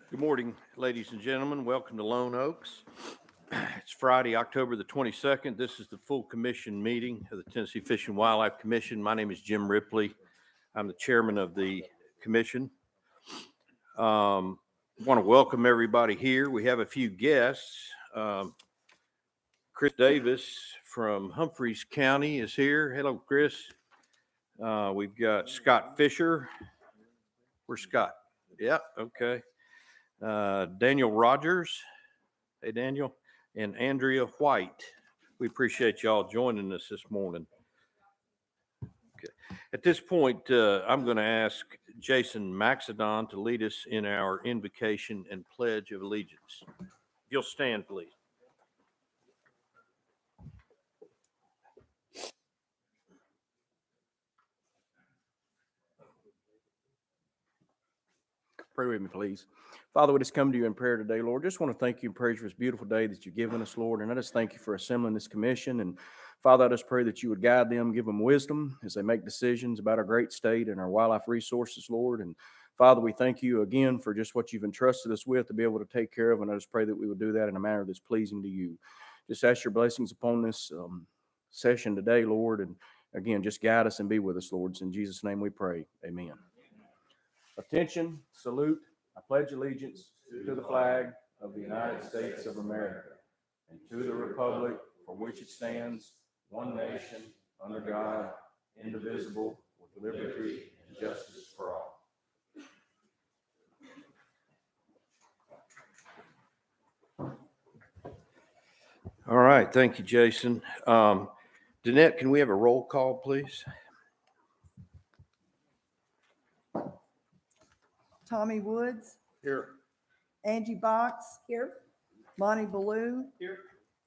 Good morning, ladies and gentlemen. Welcome to Lone Oaks. It's Friday, October the 22nd. This is the full commission meeting of the Tennessee Fish and Wildlife Commission. My name is Jim Ripley. I'm the chairman of the commission. I want to welcome everybody here. We have a few guests. Chris Davis from Humphreys County is here. Hello, Chris. We've got Scott Fisher. Where's Scott? Yeah, okay. Daniel Rogers. Hey, Daniel. And Andrea White. We appreciate y'all joining us this morning. Okay. At this point, I'm going to ask Jason Maxedon to lead us in our invocation and pledge of allegiance. If you'll stand, please. Pray with me, please. Father, we just come to you in prayer today, Lord. Just want to thank you and praise you for this beautiful day that you've given us, Lord. And I just thank you for assembling this commission. And Father, I just pray that you would guide them, give them wisdom as they make decisions about our great state and our wildlife resources, Lord. And Father, we thank you again for just what you've entrusted us with to be able to take care of. And I just pray that we would do that in a manner that's pleasing to you. Just ask your blessings upon this session today, Lord. And again, just guide us and be with us, Lord. It's in Jesus' name we pray. Amen. Attention, salute. I pledge allegiance to the flag of the United States of America and to the republic for which it stands, one nation, under God, indivisible, with liberty and justice for all. All right. Thank you, Jason. Danette, can we have a roll call, please? Tommy Woods. Here. Angie Box. Here. Lonnie Ballou. Here.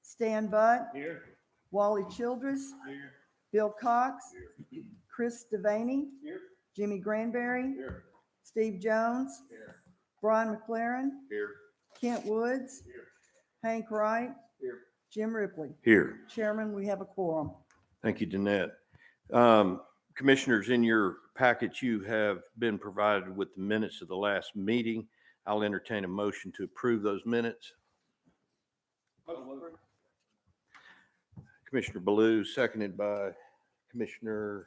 Stan Butt. Here. Wally Childress. Here. Bill Cox. Here. Chris Devaney. Here. Jimmy Granberry. Here. Steve Jones. Here. Brian McLaren. Here. Kent Woods. Here. Hank Wright. Here. Jim Ripley. Here. Chairman, we have a quorum. Thank you, Danette. Commissioners, in your packet, you have been provided with the minutes of the last meeting. I'll entertain a motion to approve those minutes. Commissioner Ballou, seconded by Commissioner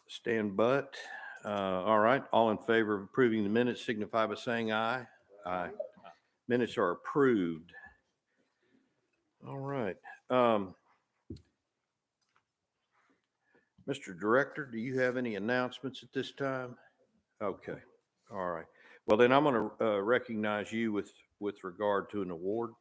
Stan Butt. All right, all in favor of approving the minutes signify by saying aye. Aye. Minutes are approved. All right. Mr. Director, do you have any announcements at this time? Okay. All right. Well, then I'm going to recognize you with regard to an award.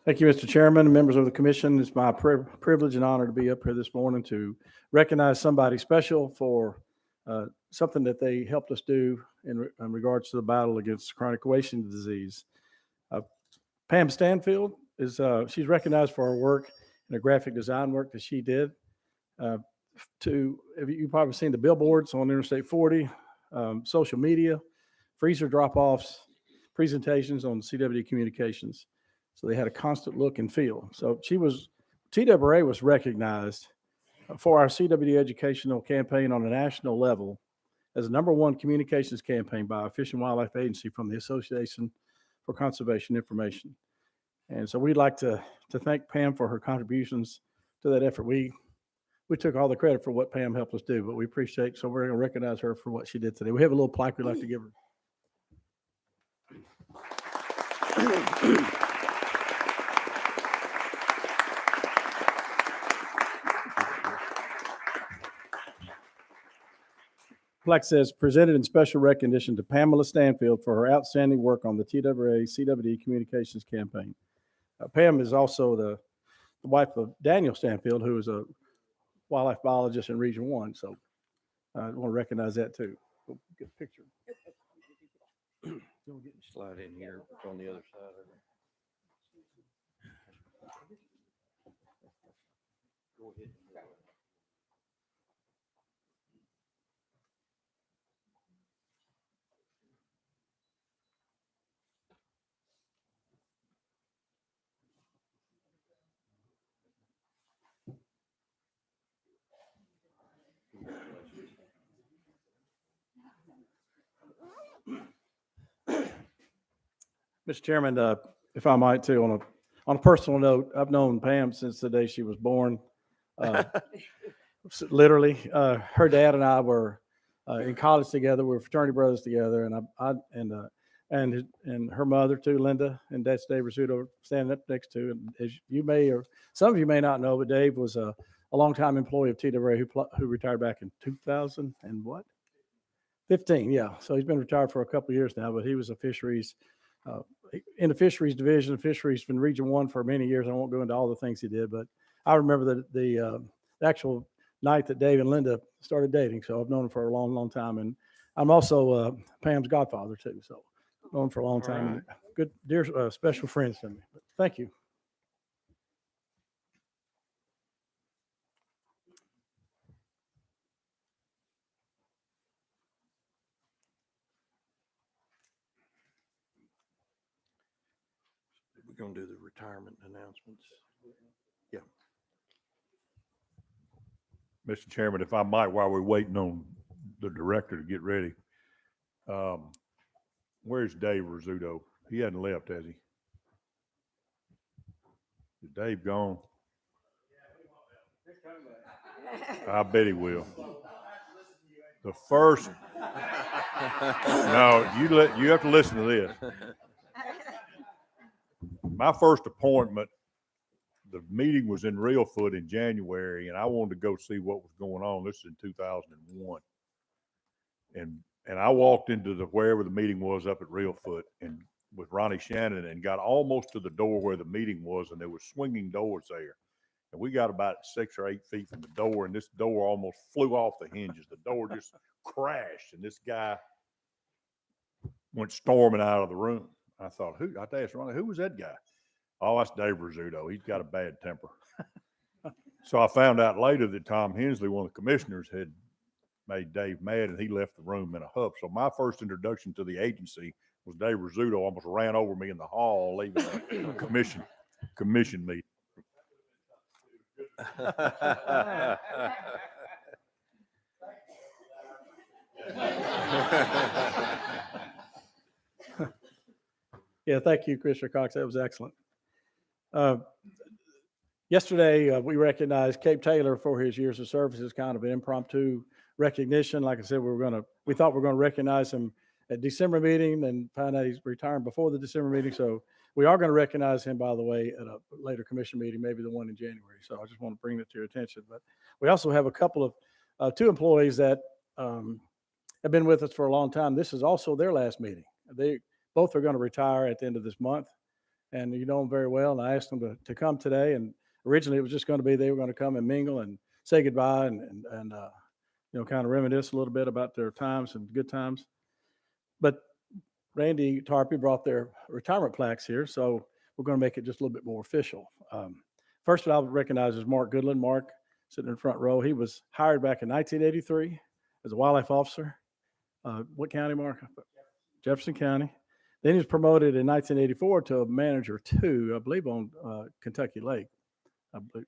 Thank you, Mr. Chairman and members of the commission. It's my privilege and honor to be up here this morning to recognize somebody special for something that they helped us do in regards to the battle against chronic wasting disease. Pam Stanfield is she's recognized for her work in the graphic design work that she did. You've probably seen the billboards on Interstate 40, social media, freezer drop-offs, presentations on CW Communications. So they had a constant look and feel. So TWRA was recognized for our CW educational campaign on a national level as the #1 communications campaign by a Fish and Wildlife Agency from the Association for Conservation Information. And so we'd like to thank Pam for her contributions to that effort. We took all the credit for what Pam helped us do, but we appreciate, so we're going to recognize her for what she did today. We have a little plaque we'd like to give her. Plaque says, presented in special recognition to Pamela Stanfield for her outstanding work on the TWRA CWD communications campaign. Pam is also the wife of Daniel Stanfield, who is a wildlife biologist in Region 1. So I want to recognize that too. Go get a picture. Don't get slide in here on the other side of it. Go ahead. Mr. Chairman, if I might too, on a personal note, I've known Pam since the day she was born. Literally, her dad and I were in college together. We were fraternity brothers together, and her mother too, Linda, and that's Dave Rizzuto standing up next to. And as you may, or some of you may not know, but Dave was a longtime employee of TWRA who retired back in 2000 and what? 15, yeah. So he's been retired for a couple of years now, but he was a fisheries, in the fisheries division. Fisheries been Region 1 for many years. I won't go into all the things he did, but I remember the actual night that Dave and Linda started dating. So I've known him for a long, long time. And I'm also Pam's godfather too. So I've known him for a long time. And good, dear, special friends to me. But thank you. We're going to do the retirement announcements. Yeah. Mr. Chairman, if I might, while we're waiting on the director to get ready, where's Dave Rizzuto? He hasn't left, has he? Is Dave gone? I bet he will. The first, no, you have to listen to this. My first appointment, the meeting was in Reelfoot in January, and I wanted to go see what was going on. This is in 2001. And I walked into wherever the meeting was up at Reelfoot and with Ronnie Shannon, and got almost to the door where the meeting was, and there were swinging doors there. And we got about 6 or 8 feet from the door, and this door almost flew off the hinges. The door just crashed, and this guy went storming out of the room. I thought, I asked Ronnie, who was that guy? Oh, that's Dave Rizzuto. He's got a bad temper. So I found out later that Tom Hensley, one of the commissioners, had made Dave mad, and he left the room in a huff. So my first introduction to the agency was Dave Rizzuto almost ran over me in the hall leaving a commission meeting. Yeah, thank you, Commissioner Cox. That was excellent. Yesterday, we recognized Cape Taylor for his years of service as kind of an impromptu recognition. Like I said, we thought we were going to recognize him at December meeting, and found out he's retiring before the December meeting. So we are going to recognize him, by the way, at a later commission meeting, maybe the one in January. So I just want to bring that to your attention. But we also have a couple of 2 employees that have been with us for a long time. This is also their last meeting. They both are going to retire at the end of this month, and you know them very well. And I asked them to come today, and originally it was just going to be they were going to come and mingle and say goodbye and kind of reminisce a little bit about their times and good times. But Randy Tarpey brought their retirement plaques here, so we're going to make it just a little bit more official. First one I would recognize is Mark Gudlin. Mark, sitting in the front row, he was hired back in 1983 as a wildlife officer. What county, Mark? Jefferson County. Then he was promoted in 1984 to a manager 2, I believe, on Kentucky Lake. I believe.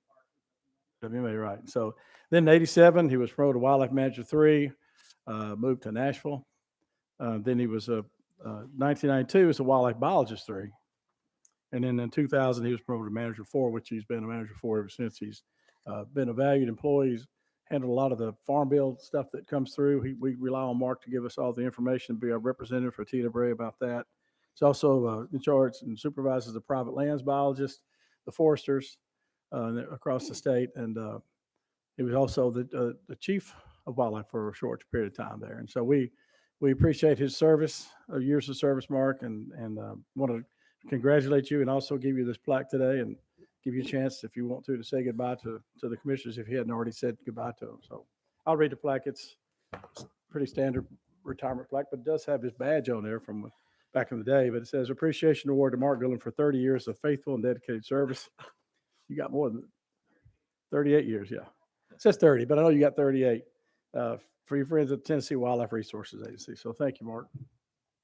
You may be right. So then in 87, he was promoted to wildlife manager 3, moved to Nashville. Then he was 1992 as a wildlife biologist 3. And then in 2000, he was promoted to manager 4, which he's been a manager 4 ever since. He's been a valued employee. He's handled a lot of the farm bill stuff that comes through. We rely on Mark to give us all the information, be our representative for TWRA about that. He's also in charge and supervises the private lands biologist, the foresters across the state. And he was also the chief of wildlife for a short period of time there. And so we appreciate his service, years of service, Mark, and want to congratulate you and also give you this plaque today and give you a chance, if you want to say goodbye to the commissioners if you hadn't already said goodbye to them. So I'll read the plaque. It's pretty standard retirement plaque, but it does have his badge on there from back in the day. But it says, Appreciation Award to Mark Gudlin for 30 years of faithful and dedicated service. You got more than 38 years, yeah. It says 30, but I know you got 38 for your friends at Tennessee Wildlife Resources Agency. So thank you, Mark.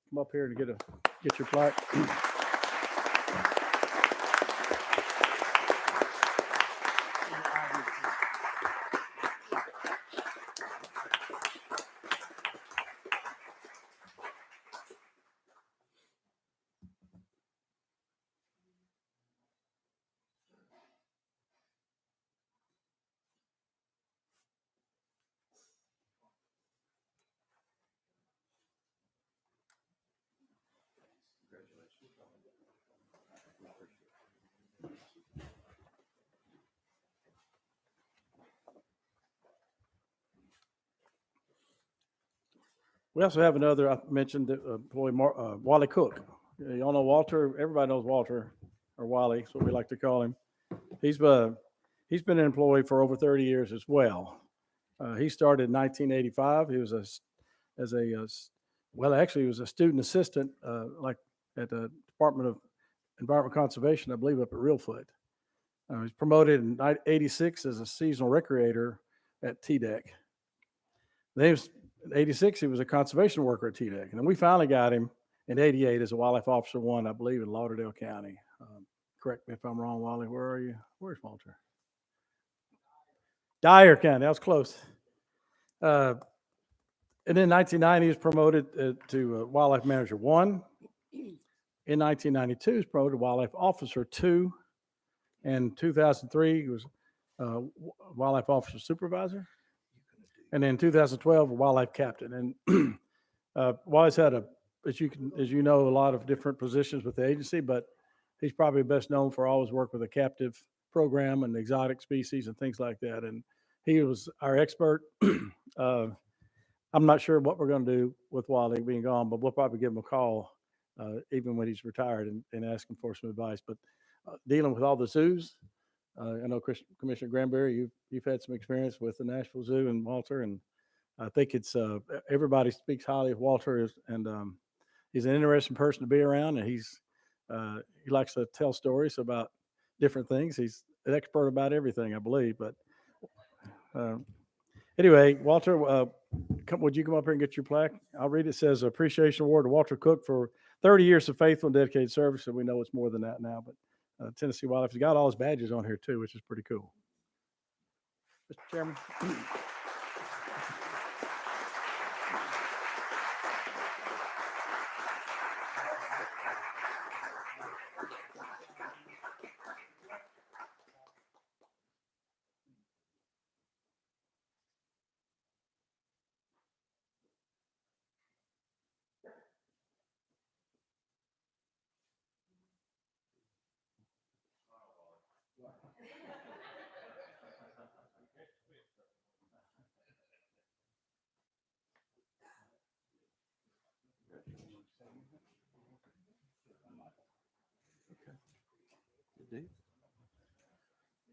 Come up here and get your plaque. We also have another, I mentioned, employee, Wally Cook. Y'all know Walter, everybody knows Walter, or Wally, that's what we like to call him. He's been an employee for over 30 years as well. He started in 1985. He was he was a student assistant, like at the Department of Environment Conservation, I believe, up at Reelfoot. He was promoted in 86 as a seasonal recreator at TDEC. Then he was, in 86, he was a conservation worker at TDEC. And then we finally got him in 88 as a wildlife officer 1, I believe, in Lauderdale County. Correct me if I'm wrong, Wally. Where are you? Where's Walter? Dyer County. That was close. And in 1990, he was promoted to Wildlife Manager 1. In 1992, he was promoted to Wildlife Officer 2. And 2003, he was Wildlife Officer Supervisor. And then 2012, Wildlife Captain. And Wally's had as you know, a lot of different positions with the agency, but he's probably best known for always work with a captive program and exotic species and things like that. And he was our expert. I'm not sure what we're going to do with Wally being gone, but we'll probably give him a call even when he's retired and ask him for some advice. But dealing with all the zoos, I know Commissioner Granberry, you've had some experience with the Nashville Zoo and Walter, and I think it's everybody speaks highly of Walter, and he's an interesting person to be around, and he likes to tell stories about different things. He's an expert about everything, I believe. But anyway, Walter, would you come up here and get your plaque? I'll read it. It says Appreciation Award to Walter Cook for 30 years of faithful and dedicated service, and we know it's more than that now, but Tennessee Wildlife has got all his badges on here too, which is pretty cool. Mr. Chairman.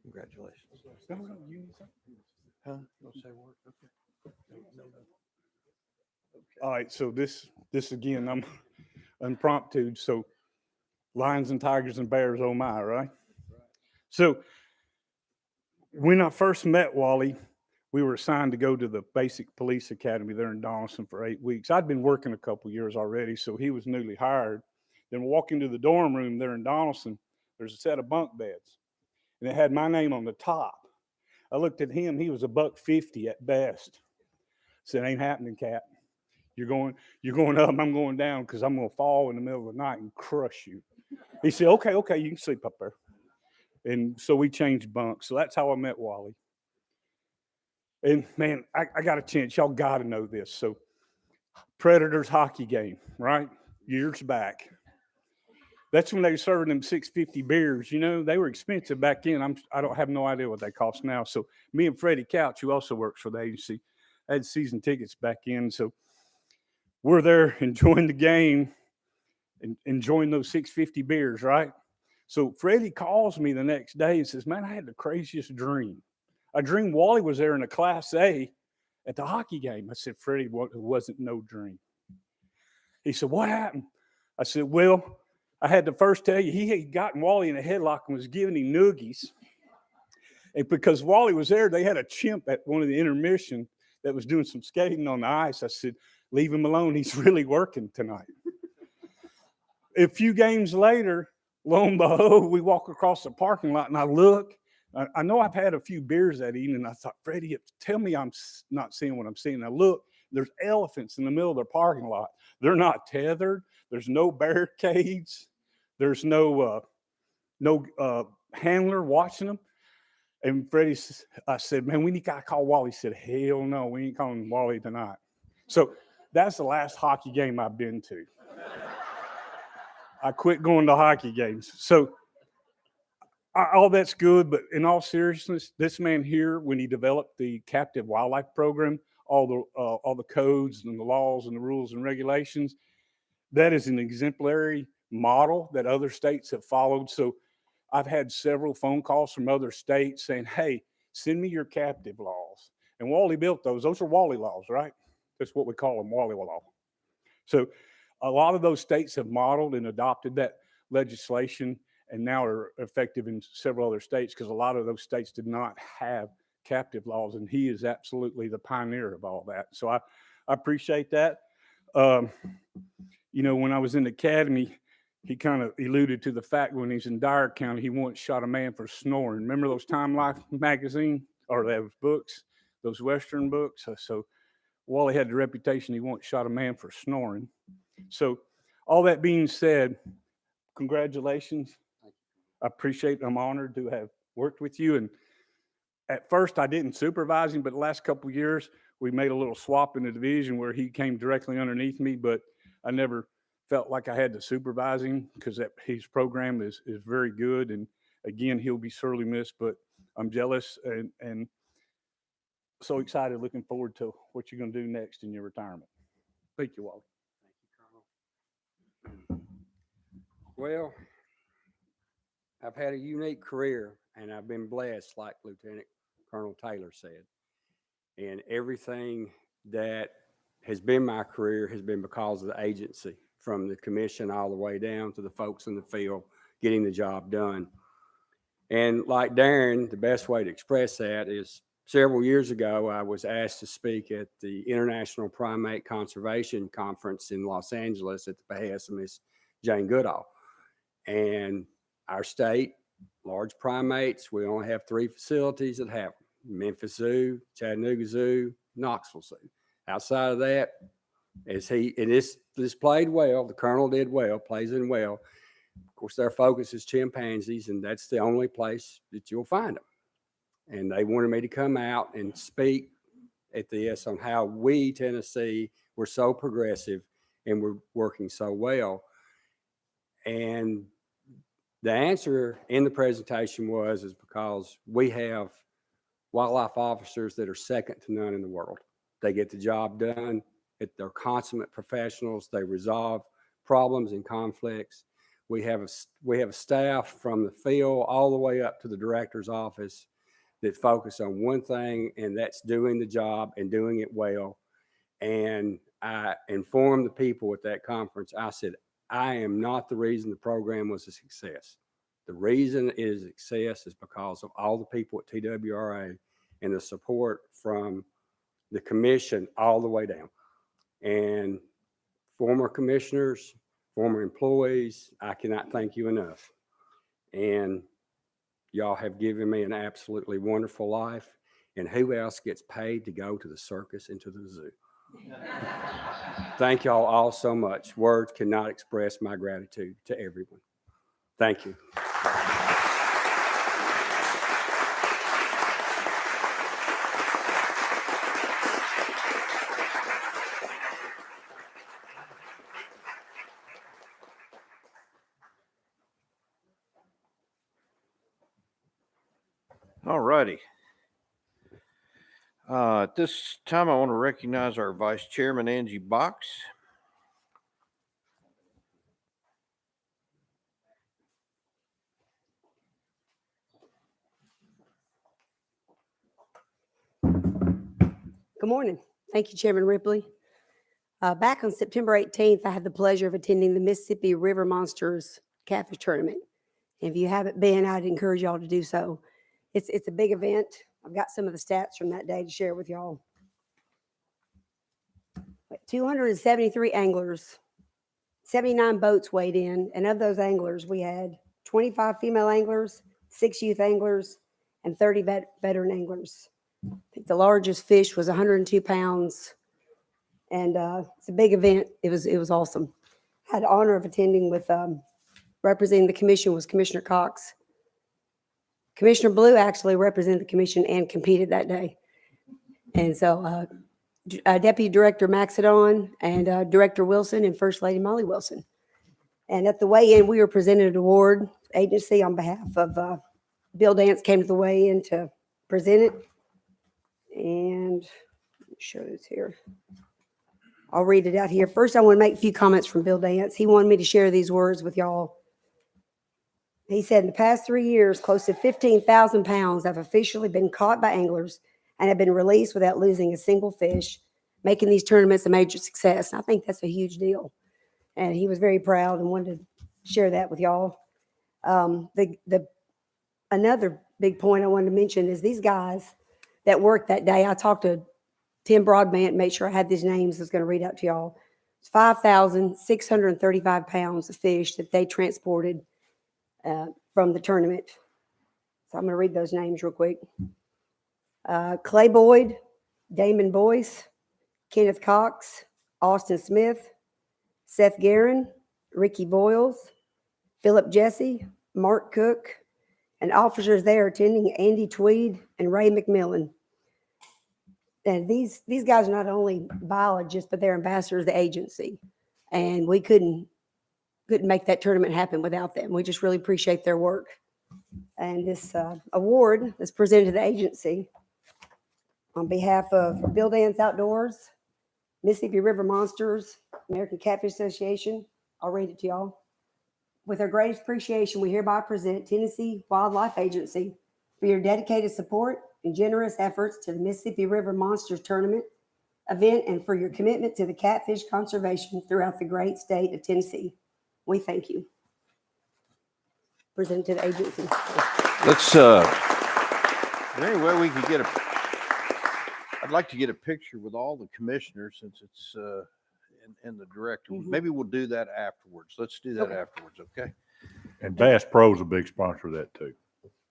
Congratulations. No, you need something? Huh? Don't say a word. Okay. No. All right, so this again, I'm impromptu. So lions and tigers and bears, oh my, right? So when I first met Wally, we were assigned to go to the basic police academy there in Donaldson for 8 weeks. I'd been working a couple years already, so he was newly hired. Then walking to the dorm room there in Donaldson, there's a set of bunk beds, and it had my name on the top. I looked at him; he was $150 at best. Said, "Ain't happening, Cap. You're going up, I'm going down, because I'm going to fall in the middle of the night and crush you." He said, okay, you can sleep up there. And so we changed bunks. So that's how I met Wally. And man, I got a chance. Y'all got to know this. So Predators hockey game, right? Years back. That's when they were serving them 650 beers. You know, they were expensive back then. I don't have no idea what they cost now. So me and Freddie Couch, who also works for the agency, had season tickets back in. So we're there enjoying the game and enjoying those 650 beers, right? So Freddie calls me the next day and says, "Man, I had the craziest dream. I dreamed Wally was there in a Class A at the hockey game." I said, "Freddie, it wasn't no dream." He said, "What happened?" I said, "Well, I had to first tell you, he had gotten Wally in a headlock and was giving him noogies. And because Wally was there, they had a chimp at one of the intermission that was doing some skating on the ice. I said, leave him alone. He's really working tonight." A few games later, lo and behold, we walk across the parking lot and I look. I know I've had a few beers that evening. And I thought, Freddie, tell me I'm not seeing what I'm seeing. I look, there's elephants in the middle of their parking lot. They're not tethered. There's no barricades. There's no handler watching them. And Freddie, I said, "Man, we need to call Wally." He said, "Hell no, we ain't calling Wally tonight." So that's the last hockey game I've been to. I quit going to hockey games. So all that's good, but in all seriousness, this man here, when he developed the captive wildlife program, all the codes and the laws and the rules and regulations. That is an exemplary model that other states have followed. So I've had several phone calls from other states saying, hey, send me your captive laws. And Wally built those. Those are Wally laws, right? That's what we call them, Wally law. So a lot of those states have modeled and adopted that legislation and now are effective in several other states because a lot of those states did not have captive laws, and he is absolutely the pioneer of all that. So I appreciate that. You know, when I was in the academy, he kind of alluded to the fact when he's in Dyer County, he once shot a man for snoring. Remember those Time Life magazine or those books, those Western books? So Wally had the reputation he once shot a man for snoring. So all that being said, congratulations. I appreciate, I'm honored to have worked with you. And at first I didn't supervise him, but the last couple of years we made a little swap in the division where he came directly underneath me, but I never felt like I had to supervise him because his program is very good. And again, he'll be sorely missed, but I'm jealous and so excited, looking forward to what you're going to do next in your retirement. Thank you, Wally. Thank you, Colonel. Well, I've had a unique career and I've been blessed, like Lieutenant Colonel Taylor said. And everything that has been my career has been because of the agency, from the commission all the way down to the folks in the field getting the job done. And like Darren, the best way to express that is several years ago, I was asked to speak at the International Primate Conservation Conference in Los Angeles at the behest of Miss Jane Goodall. And our state, large primates, we only have 3 facilities that have them: Memphis Zoo, Chattanooga Zoo, Knoxville Zoo. Outside of that, this played well, the Colonel did well, plays in well. Of course, their focus is chimpanzees, and that's the only place that you'll find them. And they wanted me to come out and speak at this on how we, Tennessee, were so progressive and we're working so well. And the answer in the presentation is because we have wildlife officers that are second to none in the world. They get the job done. They're consummate professionals. They resolve problems and conflicts. We have a staff from the field all the way up to the director's office that focus on one thing, and that's doing the job and doing it well. And I informed the people at that conference, I said, I am not the reason the program was a success. The reason it is a success is because of all the people at TWRA and the support from the commission all the way down. And former commissioners, former employees, I cannot thank you enough. And y'all have given me an absolutely wonderful life. And who else gets paid to go to the circus and to the zoo? Thank y'all all so much. Words cannot express my gratitude to everyone. Thank you. All righty. At this time, I want to recognize our Vice Chairman, Angie Box. Good morning. Thank you, Chairman Ripley. Back on September 18th, I had the pleasure of attending the Mississippi River Monsters Catfish Tournament. And if you haven't been, I'd encourage y'all to do so. It's a big event. I've got some of the stats from that day to share with y'all. 273 anglers, 79 boats weighed in, and of those anglers, we had 25 female anglers, 6 youth anglers, and 30 veteran anglers. I think the largest fish was 102 pounds, and it's a big event. It was awesome. Had the honor of attending with representing the commission was Commissioner Cox. Commissioner Blue actually represented the commission and competed that day. And so Deputy Director Maxidon and Director Wilson and First Lady Molly Wilson. And at the weigh-in, we were presented an award. Agency on behalf of Bill Dance came to the weigh-in to present it. And Show this here. I'll read it out here. First, I want to make a few comments from Bill Dance. He wanted me to share these words with y'all. He said, in the past 3 years, close to 15,000 pounds have officially been caught by anglers and have been released without losing a single fish, making these tournaments a major success. And I think that's a huge deal. And he was very proud and wanted to share that with y'all. Another big point I wanted to mention is these guys that worked that day. I talked to Tim Broadbent, made sure I had these names. I was going to read out to y'all. It's 5,635 pounds of fish that they transported from the tournament. So I'm going to read those names real quick. Clay Boyd, Damon Boyce, Kenneth Cox, Austin Smith, Seth Guerin, Ricky Boyles, Philip Jesse, Mark Cook, and officers there attending Andy Tweed and Ray McMillan. And these guys are not only biologists, but they're ambassadors of the agency. And we couldn't make that tournament happen without them. We just really appreciate their work. And this award is presented to the agency on behalf of Bill Dance Outdoors, Mississippi River Monsters, American Catfish Association. I'll read it to y'all. With our greatest appreciation, we hereby present Tennessee Wildlife Agency for your dedicated support and generous efforts to the Mississippi River Monsters Tournament event and for your commitment to the catfish conservation throughout the great state of Tennessee. We thank you. Presented to the agency. Let's, is there any way we could get I'd like to get a picture with all the commissioners since it's, and the director. Mhm. Maybe we'll do that afterwards. Let's do that Okay. afterwards, okay? And Bass Pro's a big sponsor of that too.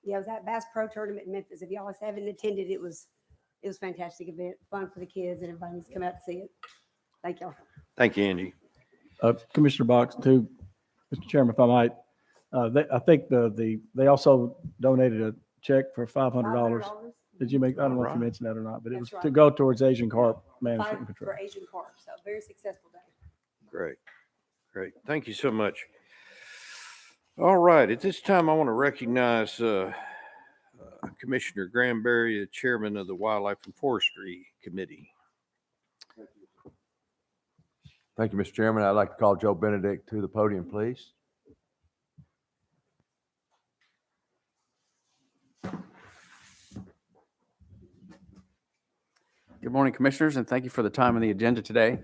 Yeah, it was at Bass Pro Tournament in Memphis. If y'all haven't attended, it was a fantastic event, fun for the kids, and everybody needs to come out to see it. Thank y'all. Thank you, Angie. Commissioner Box, too, Mr. Chairman, if I might, I think they also donated a check for $500. Did you make, I don't know if you Alright. mentioned that or not, but it That's was to right. go towards Asian carp management and Fight control. for Asian carp, so very successful day. Great, great. Thank you so much. All right, at this time, I want to recognize Commissioner Granberry, the Chairman of the Wildlife and Forestry Committee. Thank you, Mr. Chairman. I'd like to call Joe Benedict to the podium, please. Good morning, Commissioners, and thank you for the time on the agenda today.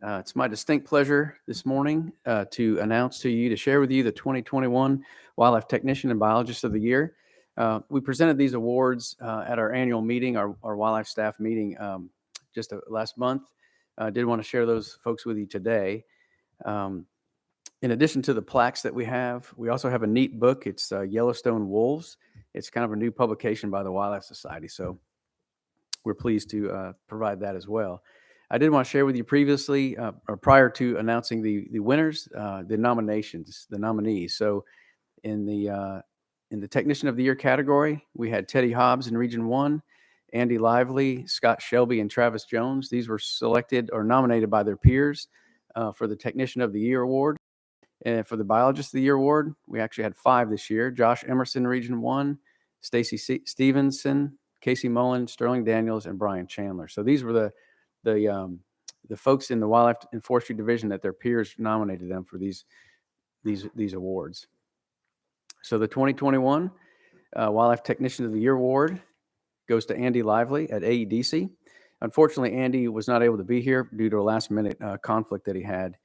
It's my distinct pleasure this morning to announce to you, to share with you the 2021 Wildlife Technician and Biologist of the Year. We presented these awards at our annual meeting, our wildlife staff meeting just last month. I did want to share those folks with you today. In addition to the plaques that we also have a neat book. It's Yellowstone Wolves. It's kind of a new publication by the Wildlife Society, so we're pleased to provide that as well. I did want to share with you previously, or prior to announcing the winners, the nominations, the nominees. So in the Technician of the Year category, we had Teddy Hobbs in Region 1, Andy Lively, Scott Shelby, and Travis Jones. These were selected or nominated by their peers for the Technician of the Year award. And for the Biologist of the Year award, we actually had 5 this year. Josh Emerson, Region 1, Stacy Stevenson, Casey Mullen, Sterling Daniels, and Brian Chandler. So these were the folks in the Wildlife and Forestry Division that their peers nominated them for these awards. So the 2021 Wildlife Technician of the Year award goes to Andy Lively at AEDC. Unfortunately, Andy was not able to be here due to a last-minute conflict that he had.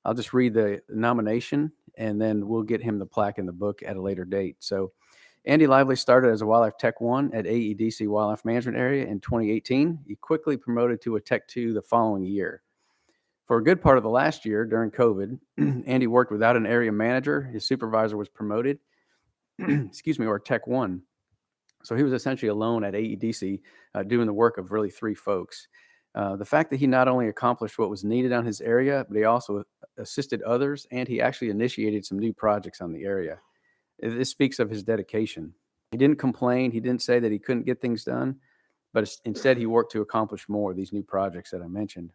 I'll just read the nomination, and then we'll get him the plaque in the book at a later date. So Andy Lively started as a Wildlife Tech 1 at AEDC Wildlife Management Area in 2018. He quickly promoted to a Tech 2 the following year. For a good part of the last year during COVID, Andy worked without an area manager. His supervisor was promoted, or Tech 1. So he was essentially alone at AEDC doing the work of really 3 folks. The fact that he not only accomplished what was needed on his area, but he also assisted others, and he actually initiated some new projects on the area. This speaks of his dedication. He didn't complain. He didn't say that he couldn't get things done, but instead he worked to accomplish more of these new projects that I mentioned.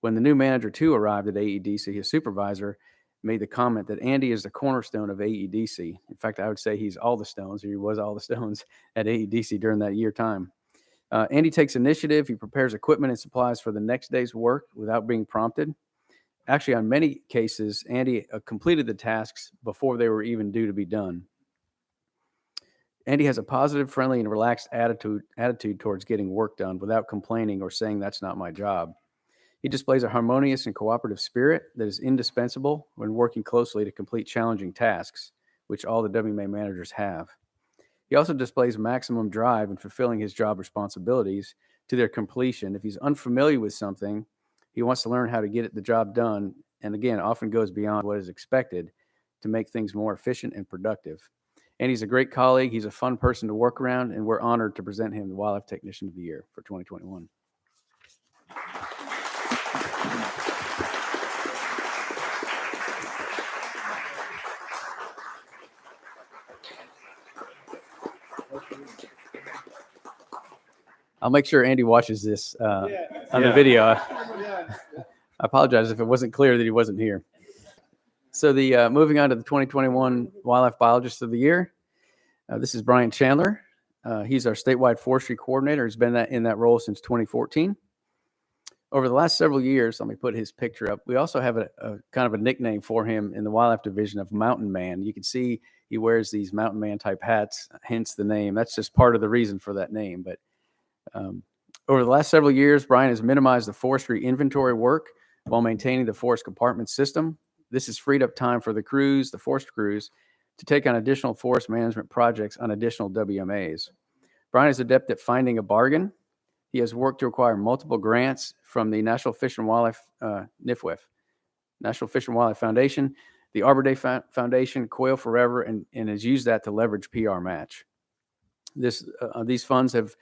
When the new manager too arrived at AEDC, his supervisor made the comment that Andy is the cornerstone of AEDC. In fact, I would say he's all the stones, or he was all the stones at AEDC during that year time. Andy takes initiative. He prepares equipment and supplies for the next day's work without being prompted. Actually, on many cases, Andy completed the tasks before they were even due to be done. Andy has a positive, friendly, and relaxed attitude towards getting work done without complaining or saying that's not my job. He displays a harmonious and cooperative spirit that is indispensable when working closely to complete challenging tasks, which all the WMA managers have. He also displays maximum drive in fulfilling his job responsibilities to their completion. If he's unfamiliar with something, he wants to learn how to get the job done, and again, often goes beyond what is expected to make things more efficient and productive. And he's a great colleague. He's a fun person to work around, and we're honored to present him the Wildlife Technician of the Year for 2021. I'll make sure Andy watches this on the video. I apologize if it wasn't clear that he wasn't here. So the moving on to the 2021 Wildlife Biologist of the Year. This is Brian Chandler. He's our statewide forestry coordinator. He's been in that role since 2014. Over the last several years, let me put his picture up. We also have a kind of a nickname for him in the wildlife division of Mountain Man. You can see he wears these Mountain Man type hats, hence the name. That's just part of the reason for that name. But over the last several years, Brian has minimized the forestry inventory work while maintaining the forest compartment system. This has freed up time for the crews, the forest crews, to take on additional forest management projects on additional WMAs. Brian is adept at finding a bargain. He has worked to acquire multiple grants from the National Fish and Wildlife, NFWF, National Fish and Wildlife Foundation, the Arbor Day Foundation, Quail Forever, and has used that to leverage PR Match. These funds have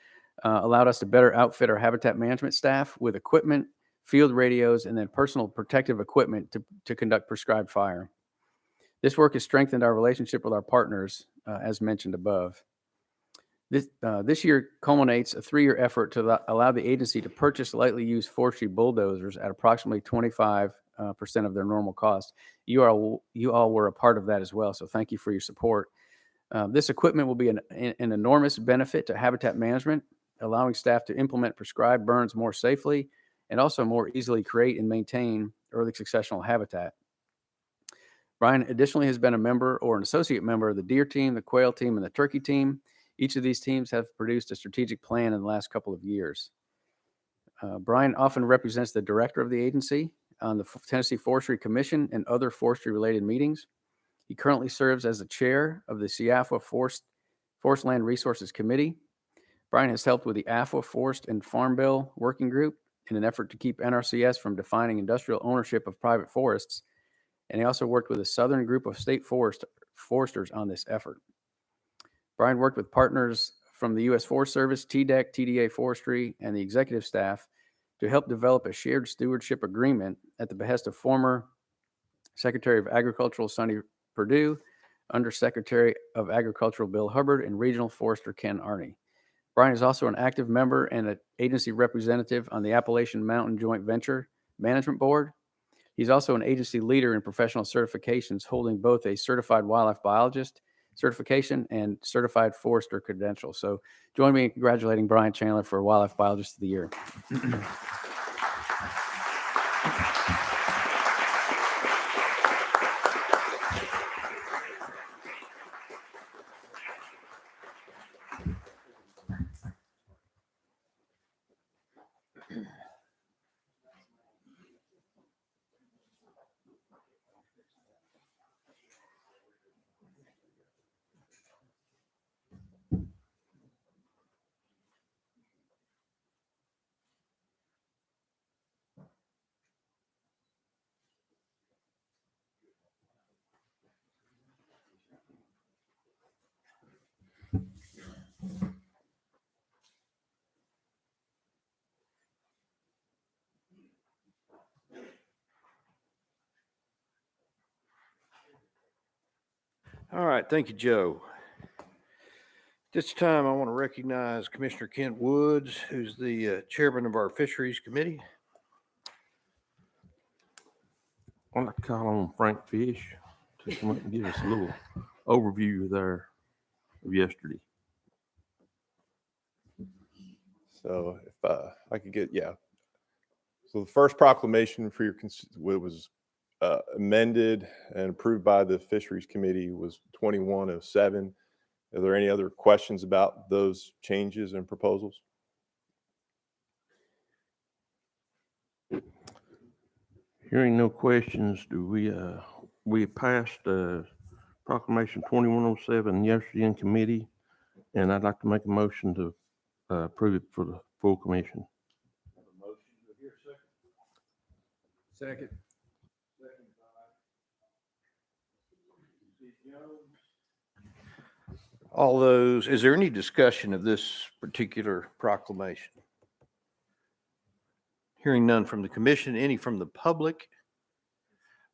allowed us to better outfit our habitat management staff with equipment, field radios, and then personal protective equipment to conduct prescribed fire. This work has strengthened our relationship with our partners, as mentioned above. This year culminates a 3-year effort to allow the agency to purchase lightly used forestry bulldozers at approximately 25% of their normal cost. You all were a part of that as well, so thank you for your support. This equipment will be an enormous benefit to habitat management, allowing staff to implement prescribed burns more safely and also more easily create and maintain early successional habitat. Brian additionally has been a member or an associate member of the deer team, the quail team, and the turkey team. Each of these teams have produced a strategic plan in the last couple of years. Brian often represents the director of the agency on the Tennessee Forestry Commission and other forestry-related meetings. He currently serves as the chair of the SIAFWA Forest Land Resources Committee. Brian has helped with the AFWA Forest and Farm Bill Working Group in an effort to keep NRCS from defining industrial ownership of private forests, and he also worked with a southern group of state foresters on this effort. Brian worked with partners from the U.S. Forest Service, TDEC, TDA Forestry, and the executive staff to help develop a shared stewardship agreement at the behest of former Secretary of Agriculture Sonny Perdue, Undersecretary of Agriculture Bill Hubbard, and Regional Forester Ken Arney. Brian is also an active member and an agency representative on the Appalachian Mountain Joint Venture Management Board. He's also an agency leader in professional certifications, holding both a certified wildlife biologist certification and certified forester credential. So join me in congratulating Brian Chandler for Wildlife Biologist of the Year. All right, thank you, Joe. This time I want to recognize Commissioner Kent Woods, who's the chairman of our Fisheries Committee. I'd like to call on Frank Fish to come up and give us a little overview there of yesterday. So if I could get, yeah. So the first proclamation for your, was amended and approved by the Fisheries Committee was 2107. Are there any other questions about those changes and proposals? Hearing no questions, do we passed Proclamation 2107 yesterday in committee, and I'd like to make a motion to approve it for the full commission. Second. All those, is there any discussion of this particular proclamation? Hearing none from the commission, any from the public?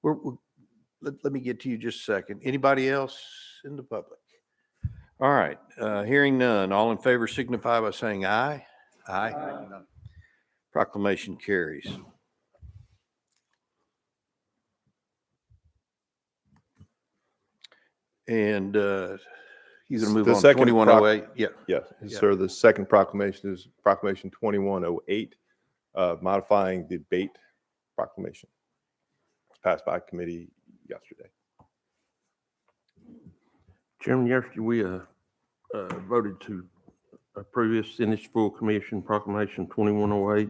Let me get to you just a second. Anybody else in the public? All right, hearing none. All in favor signify by saying aye. Aye. Proclamation carries. And you're going to move The on to second 2108? Yeah. Yes, Yeah. sir. The second proclamation is Proclamation 2108, modifying the bait proclamation. Passed by committee yesterday. Chairman, yesterday we voted to approve this in its full commission, Proclamation 2108.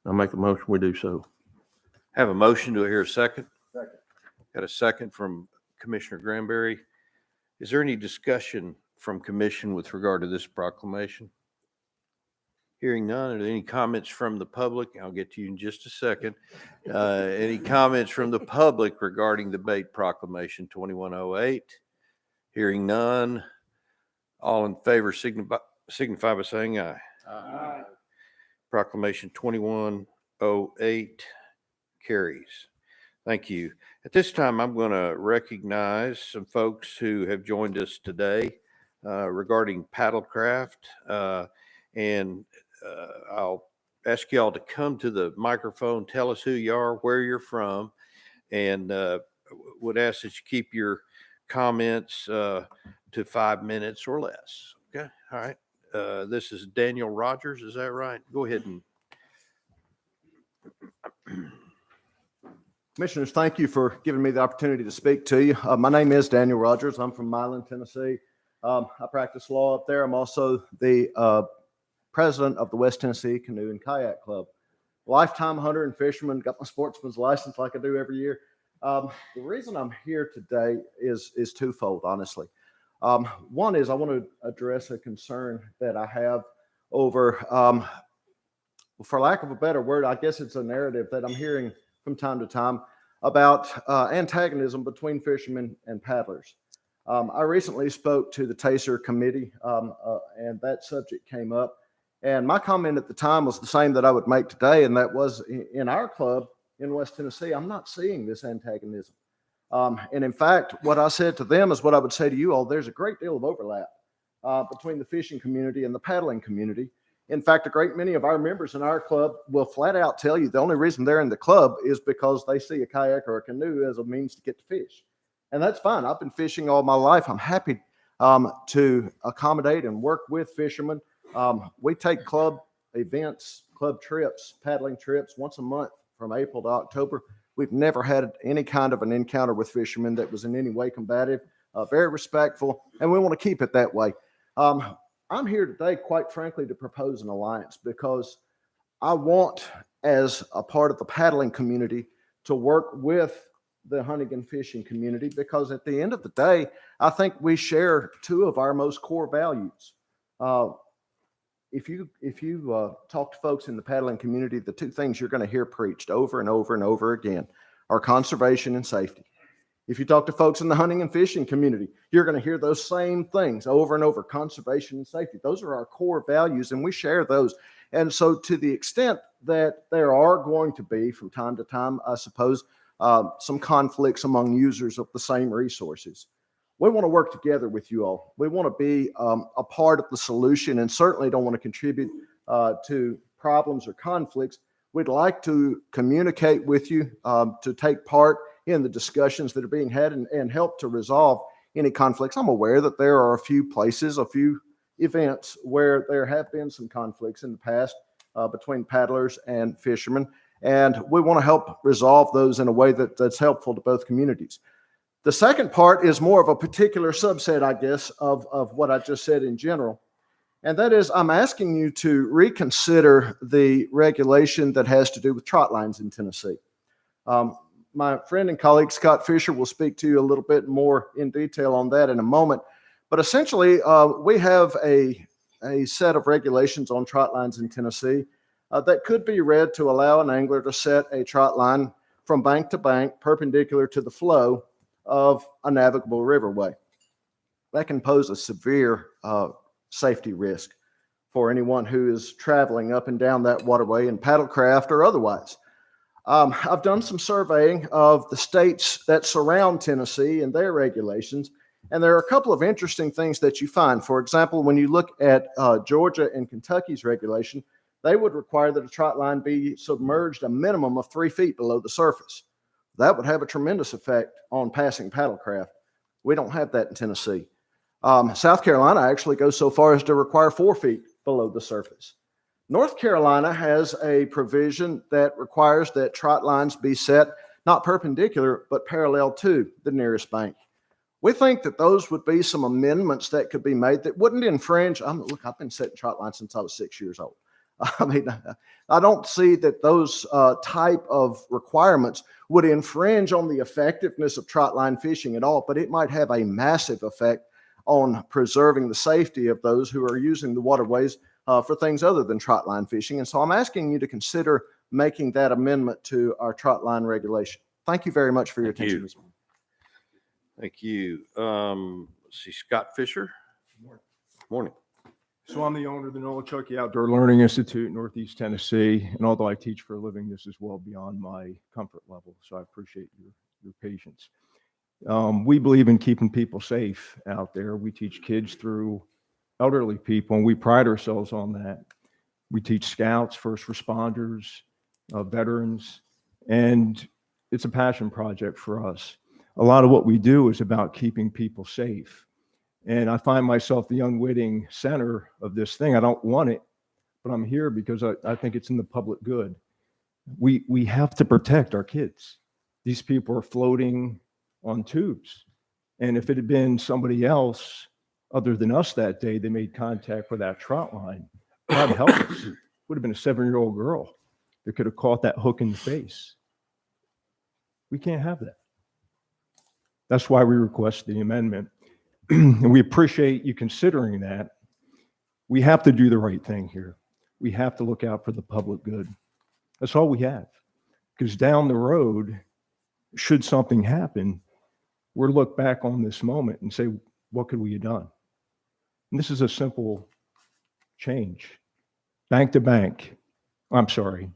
I make a motion we do so. Have a motion. Do I hear a second? Second. Got a second from Commissioner Granberry. Is there any discussion from commission with regard to this proclamation? Hearing none. Are there any comments from the public? I'll get to you in just a second. Any comments from the public regarding the bait proclamation 2108? Hearing none. All in favor signify by saying aye. Aye. Proclamation 2108 carries. Thank you. At this time, I'm going to recognize some folks who have joined us today regarding Paddlecraft. And I'll ask y'all to come to the microphone, tell us who you are, where you're from, and would ask that you keep your comments to 5 minutes or less. Okay, all right. This is Daniel Rogers, is that right? Go ahead and. Commissioners, thank you for giving me the opportunity to speak to you. My name is Daniel Rogers. I'm from Milan, Tennessee. I practice law up there. I'm also the president of the West Tennessee Canoe and Kayak Club. Lifetime hunter and fisherman, got my sportsman's license like I do every year. The reason I'm here today is twofold, honestly. One is I want to address a concern that I have over, for lack of a better word, I guess it's a narrative that I'm hearing from time to time about antagonism between fishermen and paddlers. I recently spoke to the TASER committee and that subject came up. And my comment at the time was the same that I would make today, and that was in our club in West Tennessee, I'm not seeing this antagonism. And in fact, what I said to them is what I would say to you all. There's a great deal of overlap between the fishing community and the paddling community. In fact, a great many of our members in our club will flat out tell you the only reason they're in the club is because they see a kayak or a canoe as a means to get to fish. And that's fine. I've been fishing all my life. I'm happy to accommodate and work with fishermen. We take club events, club trips, paddling trips once a month from April to October. We've never had any kind of an encounter with fishermen that was in any way combative, very respectful, and we want to keep it that way. I'm here today, quite frankly, to propose an alliance because I want, as a part of the paddling community, to work with the hunting and fishing community because at the end of the day, I think we share two of our most core values. If you talk to folks in the paddling community, the two things you're going to hear preached over and over and over again are conservation and safety. If you talk to folks in the hunting and fishing community, you're going to hear those same things over and over, conservation and safety. Those are our core values, and we share those. And so to the extent that there are going to be, from time to time, I suppose, some conflicts among users of the same resources, we want to work together with you all. We want to be a part of the solution and certainly don't want to contribute to problems or conflicts. We'd like to communicate with you to take part in the discussions that are being had and help to resolve any conflicts. I'm aware that there are a few places, a few events where there have been some conflicts in the past between paddlers and fishermen. And we want to help resolve those in a way that's helpful to both communities. The second part is more of a particular subset, I guess, of what I just said in general. And that is, I'm asking you to reconsider the regulation that has to do with trot lines in Tennessee. My friend and colleague Scott Fisher will speak to you a little bit more in detail on that in a moment. But essentially, we have a set of regulations on trot lines in Tennessee that could be read to allow an angler to set a trot line from bank to bank perpendicular to the flow of a navigable riverway. That can pose a severe safety risk for anyone who is traveling up and down that waterway in paddlecraft or otherwise. I've done some surveying of the states that surround Tennessee and their regulations, and there are a couple of interesting things that you find. For example, when you look at Georgia and Kentucky's regulation, they would require that a trot line be submerged a minimum of 3 feet below the surface. That would have a tremendous effect on passing paddlecraft. We don't have that in Tennessee. South Carolina actually goes so far as to require 4 feet below the surface. North Carolina has a provision that requires that trot lines be set not perpendicular, but parallel to the nearest bank. We think that those would be some amendments that could be made that wouldn't infringe. Look, I've been setting trot lines since I was 6 years old. I mean, I don't see that those type of requirements would infringe on the effectiveness of trot line fishing at all, but it might have a massive effect on preserving the safety of those who are using the waterways for things other than trot line fishing. And so I'm asking you to consider making that amendment to our trot line regulation. Thank you very much for your attention this morning. Thank you. Let's see, Scott Fisher. Morning. So I'm the owner of the Nolechucky Outdoor Learning Institute in Northeast Tennessee. And although I teach for a living, this is well beyond my comfort level. So I appreciate your patience. We believe in keeping people safe out there. We teach kids through elderly people, and we pride ourselves on that. We teach scouts, first responders, veterans, and it's a passion project for us. A lot of what we do is about keeping people safe. And I find myself the unwitting center of this thing. I don't want it, but I'm here because I think it's in the public good. We have to protect our kids. These people are floating on tubes. And if it had been somebody else other than us that day, they made contact with that trot line, God help us. It would have been a 7-year-old girl that could have caught that hook in the face. We can't have that. That's why we request the amendment. And we appreciate you considering that. We have to do the right thing here. We have to look out for the public good. That's all we have. Because down the road, should something happen, we'll look back on this moment and say, what could we have done? And this is a simple change. Bank to bank. I'm sorry.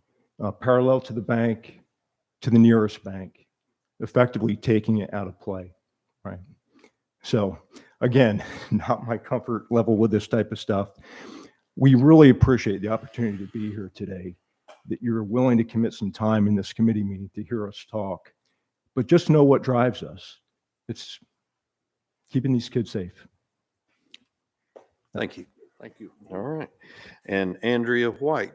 Parallel to the bank, to the nearest bank, effectively taking it out of play, right? So again, not my comfort level with this type of stuff. We really appreciate the opportunity to be here today, that you're willing to commit some time in this committee meeting to hear us talk. But just know what drives us. It's keeping these kids safe. Thank you. Thank you. All right. And Andrea White.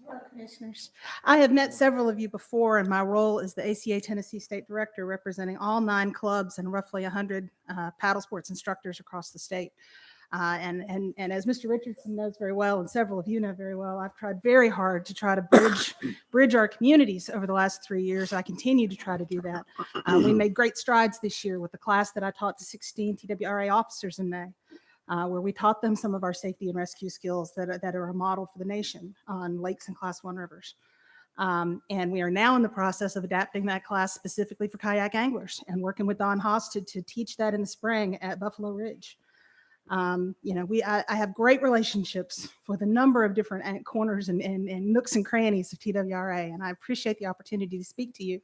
Hello, Commissioners. I have met several of you before in my role as the ACA Tennessee State Director, representing all 9 clubs and roughly 100 paddle sports instructors across the state. And as Mr. Richardson knows very well, and several of you know very well, I've tried very hard to try to bridge our communities over the last 3 years. I continue to try to do that. We made great strides this year with the class that I taught to 16 TWRA officers in May. Where we taught them some of our safety and rescue skills that are a model for the nation on lakes and Class 1 rivers. And we are now in the process of adapting that class specifically for kayak anglers and working with Don Haas to teach that in the spring at Buffalo Ridge. I have great relationships with a number of different corners and nooks and crannies of TWRA, and I appreciate the opportunity to speak to you.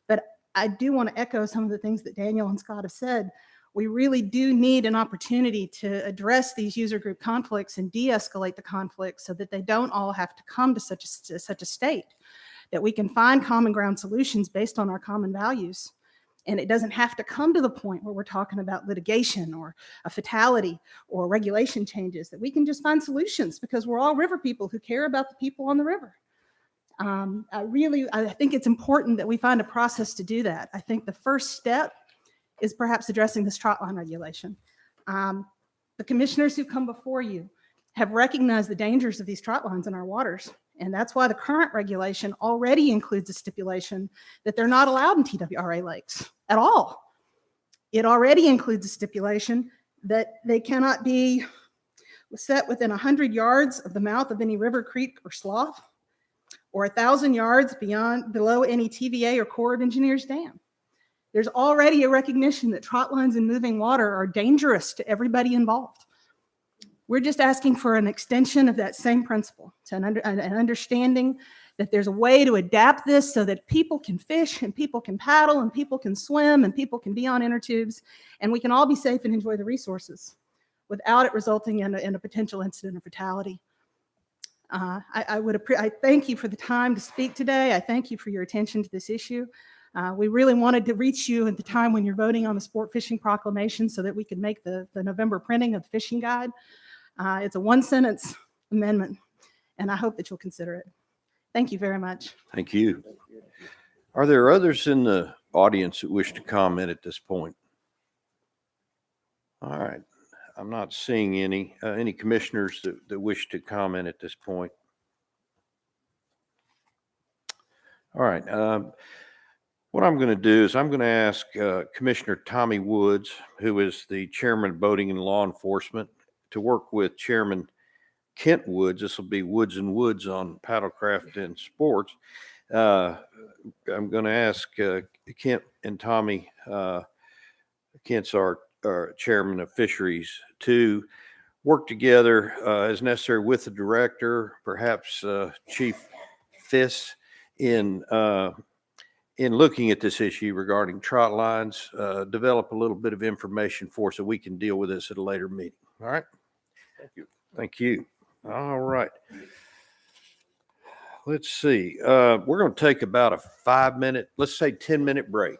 But I do want to echo some of the things that Daniel and Scott have said. We really do need an opportunity to address these user group conflicts and de-escalate the conflicts so that they don't all have to come to such a state, that we can find common ground solutions based on our common values. And it doesn't have to come to the point where we're talking about litigation or a fatality or regulation changes, that we can just find solutions because we're all river people who care about the people on the river. I think it's important that we find a process to do that. I think the first step is perhaps addressing this trot line regulation. The commissioners who come before you have recognized the dangers of these trot lines in our waters. And that's why the current regulation already includes a stipulation that they're not allowed in TWRA lakes at all. It already includes a stipulation that they cannot be set within 100 yards of the mouth of any river, creek, or slough, or 1,000 yards below any TVA or Corps of Engineers dam. There's already a recognition that trot lines in moving water are dangerous to everybody involved. We're just asking for an extension of that same principle, to an understanding that there's a way to adapt this so that people can fish and people can paddle and people can swim and people can be on inner tubes and we can all be safe and enjoy the resources without it resulting in a potential incident or fatality. I thank you for the time to speak today. I thank you for your attention to this issue. We really wanted to reach you at the time when you're voting on the sport fishing proclamation so that we could make the November printing of the fishing guide. It's a one-sentence amendment, and I hope that you'll consider it. Thank you very much. Thank you. Are there others in the audience that wish to comment at this point? All right. I'm not seeing any commissioners that wish to comment at this point. All right. What I'm going to do is I'm going to ask Commissioner Tommy Woods, who is the chairman of boating and law enforcement, to work with Chairman Kent Woods. This will be Woods and Woods on Paddlecraft and sports. I'm going to ask Kent and Tommy, Kent's our chairman of fisheries, to work together as necessary with the director, perhaps Chief Fiss, in looking at this issue regarding trot lines, develop a little bit of information for us so we can deal with this at a later meeting. All right. Thank you. Thank you. All right. Let's see. We're going to take about a 5-minute, let's say 10-minute break.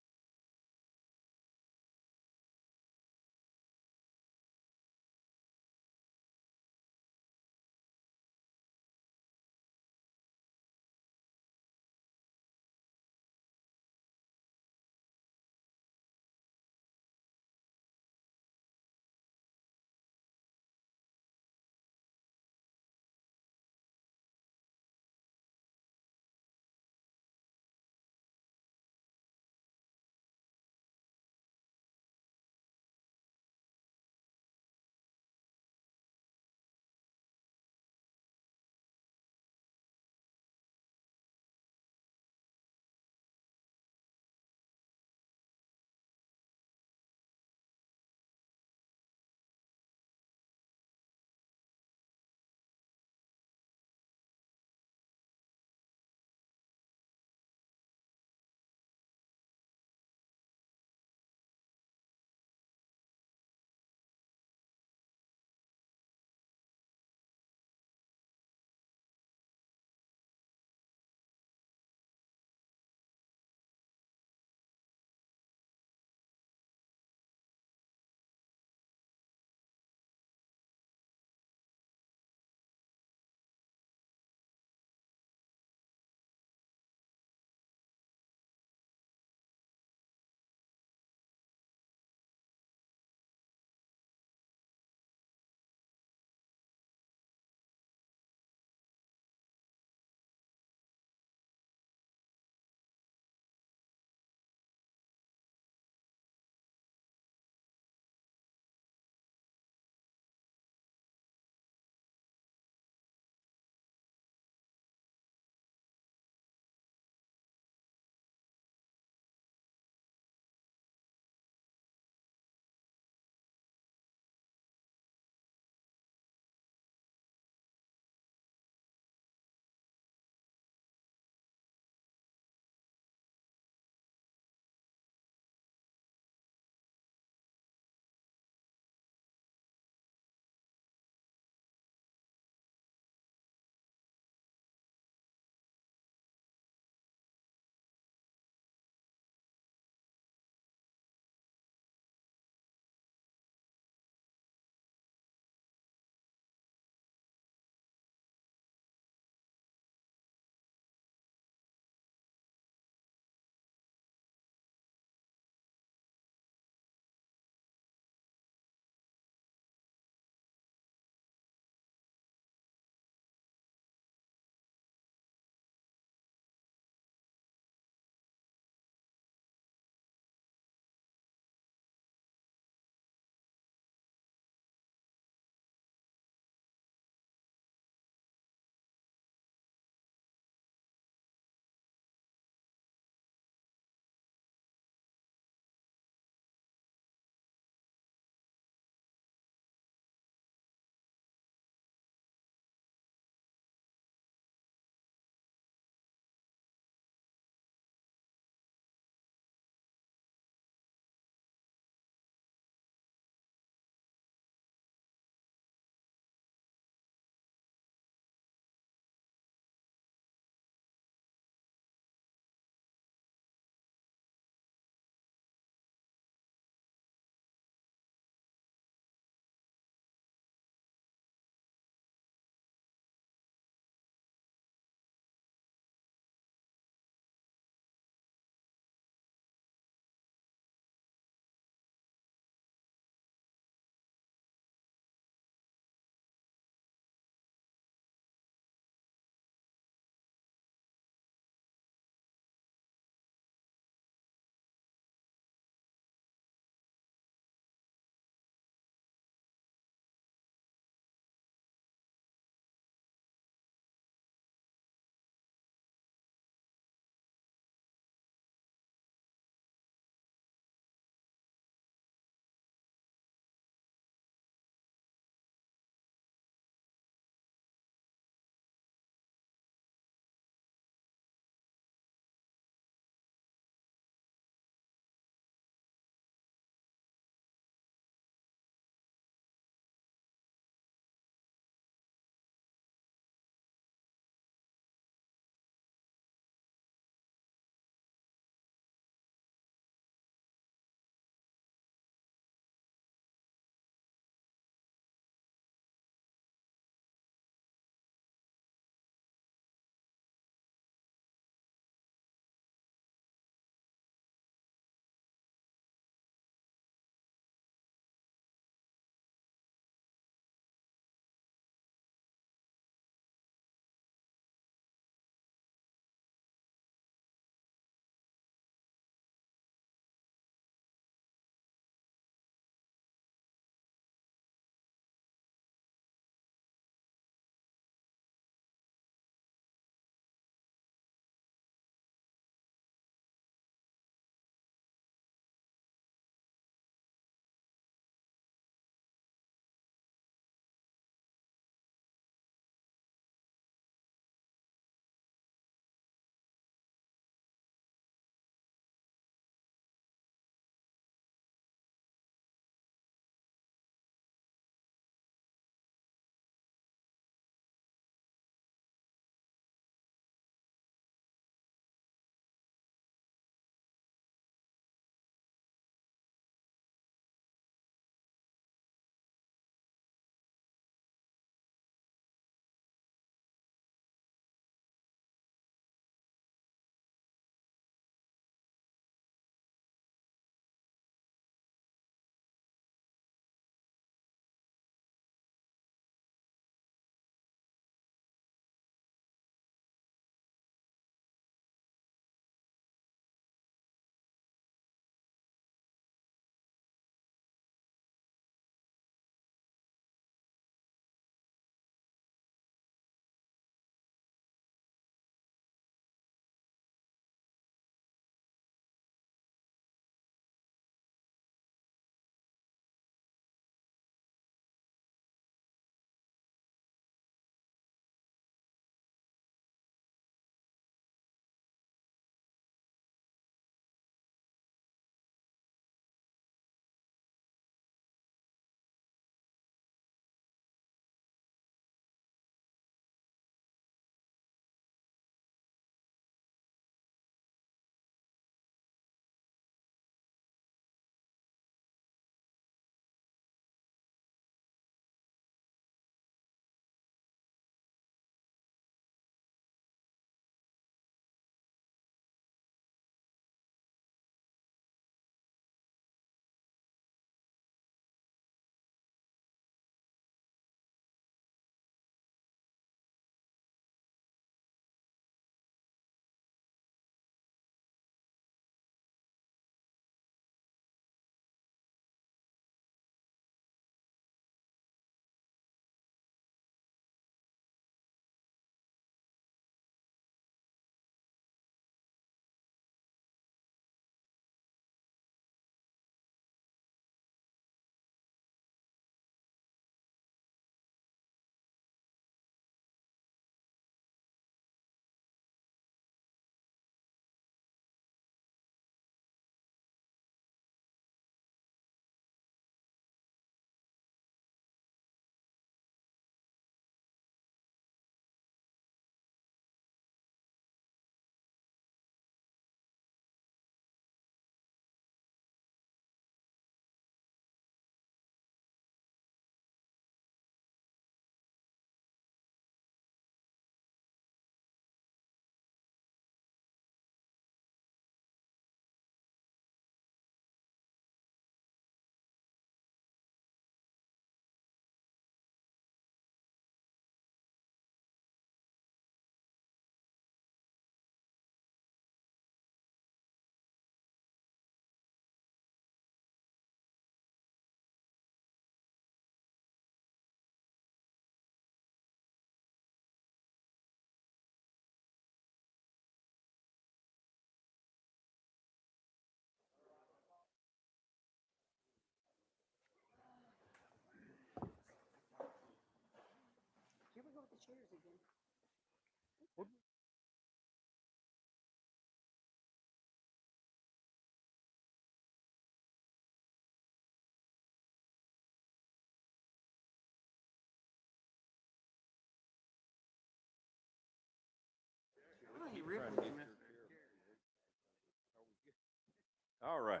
All right.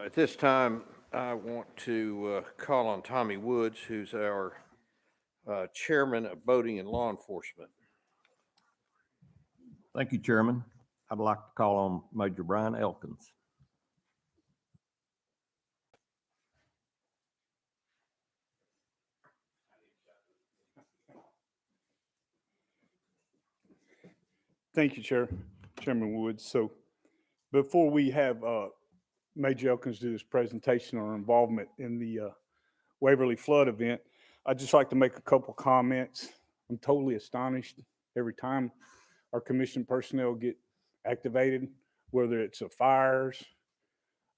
At this time, I want to call on Tommy Woods, who's our Chairman of Boating and Law Enforcement. Thank you, Chairman. I'd like to call on Major Brian Elkins. Thank you, Chairman Woods. So before we have Major Elkins do his presentation on our involvement in the Waverly flood event, I'd just like to make a couple comments. I'm totally astonished every time our commission personnel get activated, whether it's fires,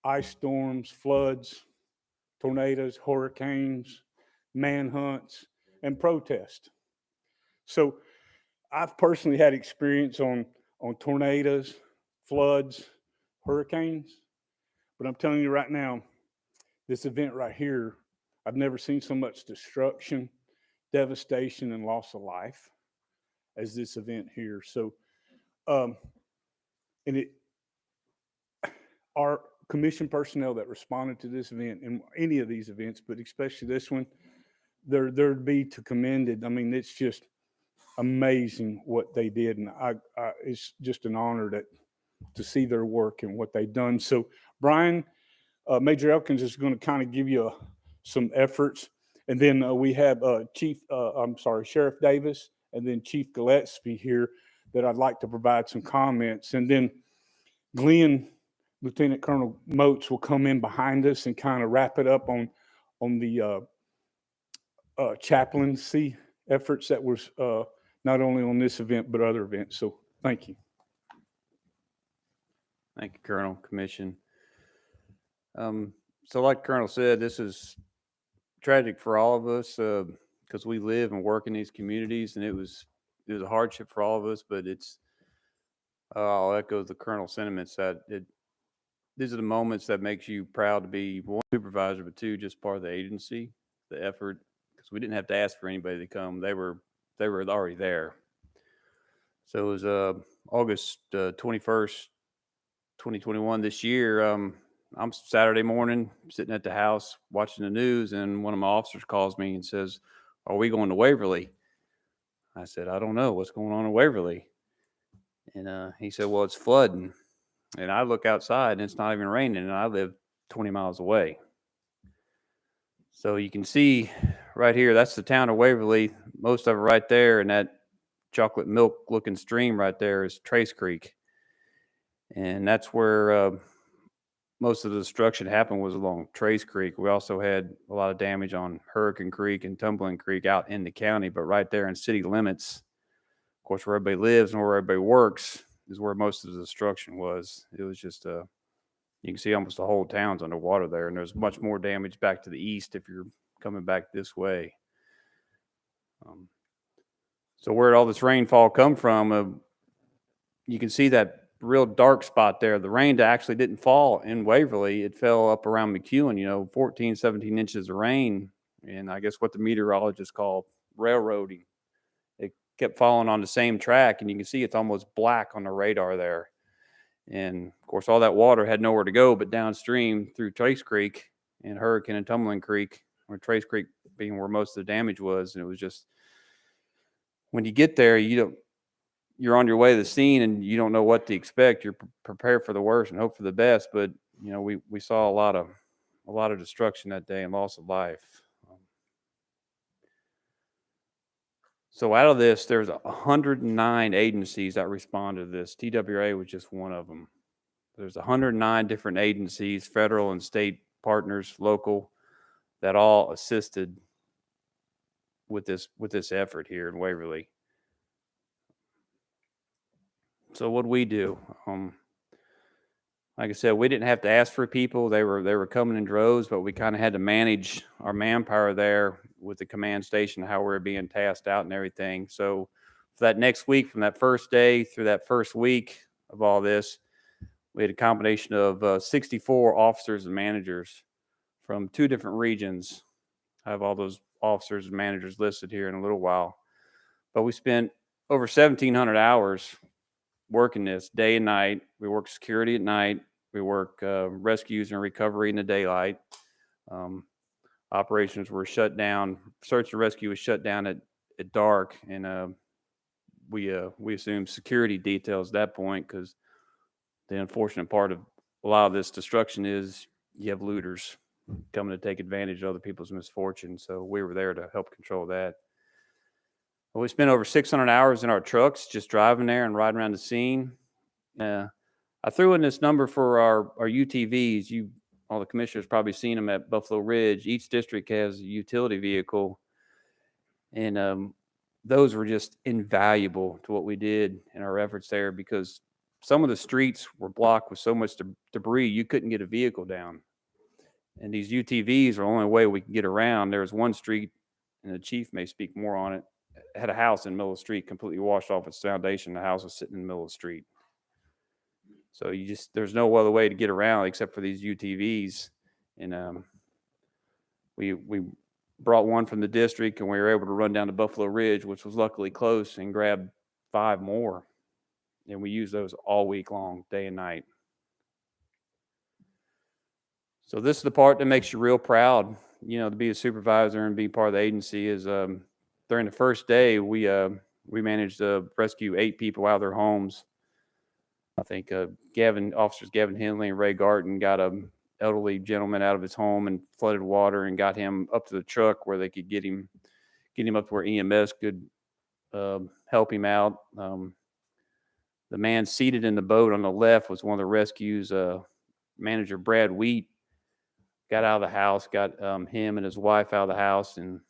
ice storms, floods, tornadoes, hurricanes, manhunts, and protests. So I've personally had experience on tornadoes, floods, hurricanes, but I'm telling you right now, this event right here, I've never seen so much destruction, devastation, and loss of life as this event here. So, our commission personnel that responded to this event and any of these events, but especially this one, they're to be commended. I mean, it's just amazing what they did, and it's just an honor to see their work and what they've done. So, Brian, Major Elkins is going to kind of give you some efforts, and then we have Sheriff Davis, and then Chief Gillespie here that I'd like to provide some comments, and then Glenn, Lieutenant Colonel Moats will come in behind us and kind of wrap it up on the chaplaincy efforts that was not only on this event but other events. So thank you. Thank you, Colonel, Commission. So like Colonel said, this is tragic for all of us because we live and work in these communities, and it was a hardship for all of us, but I'll echo the Colonel's sentiments that these are the moments that makes you proud to be one supervisor, but two, just part of the agency, the effort, because we didn't have to ask for anybody to come. They were already there. So it was August 21st, 2021 this year. I'm Saturday morning sitting at the house watching the news, and one of my officers calls me and says, "Are we going to Waverly?" I said, "I don't know what's going on in Waverly." And he said, "Well, it's flooding." And I look outside and it's not even raining, and I live 20 miles away. So you can see right here, that's the town of Waverly. Most of it right there, and that chocolate milk looking stream right there is Trace Creek. And that's where most of the destruction happened, was along Trace Creek. We also had a lot of damage on Hurricane Creek and Tumbling Creek out in the county, but right there in city limits, of course, where everybody lives and where everybody works, is where most of the destruction was. It was just you can see almost the whole town's underwater there, and there's much more damage back to the east if you're coming back this way. So where did all this rainfall come from? You can see that real dark spot there. The rain actually didn't fall in Waverly. It fell up around McEwen, 14, 17 inches of rain. And I guess what the meteorologists call railroading. It kept falling on the same track, and you can see it's almost black on the radar there. And of course, all that water had nowhere to go but downstream through Trace Creek and Hurricane and Tumbling Creek, or Trace Creek being where most of the damage was. And it was just, when you get there, you're on your way to the scene and you don't know what to expect. You're prepared for the worst and hope for the best. But we saw a lot of destruction that day and loss of life. So out of this, there's 109 agencies that responded to this. TWRA was just one of them. There's 109 different agencies, federal and state partners, local, that all assisted with this effort here in Waverly. So what we do, Like I said, we didn't have to ask for people. They were coming in droves, but we kind of had to manage our manpower there with the command station, how we were being tasked out and everything. So for that next week, from that first day through that first week of all this, we had a combination of 64 officers and managers from 2 different regions. I have all those officers and managers listed here in a little while. But we spent over 1,700 hours working this day and night. We work security at night. We work rescues and recovery in the daylight. Operations were shut down. Search and rescue was shut down at dark, and we assumed security details at that point, because the unfortunate part of a lot of this destruction is you have looters coming to take advantage of other people's misfortune. So we were there to help control that. We spent over 600 hours in our trucks just driving there and riding around the scene. I threw in this number for our UTVs. All the commissioners probably seen them at Buffalo Ridge. Each district has a utility vehicle, and those were just invaluable to what we did in our efforts there, because some of the streets were blocked with so much debris you couldn't get a vehicle down. And these UTVs are the only way we could get around. There was one street, and the chief may speak more on it, had a house in the middle of the street completely washed off its foundation. The house was sitting in the middle of the street. So there's no other way to get around except for these UTVs. And we brought one from the district, and we were able to run down to Buffalo Ridge, which was luckily close, and grab 5 more. And we used those all week long, day and night. So this is the part that makes you real proud, to be a supervisor and be part of the agency. Is during the first day, we managed to rescue 8 people out of their homes. I think officers Gavin Henley and Ray Garten got an elderly gentleman out of his home in flooded water and got him up to the truck where they could get him up to where EMS could help him out. The man seated in the boat on the left was one of the rescues. Manager Brad Wheat got out of the house, got him and his wife out of the house, and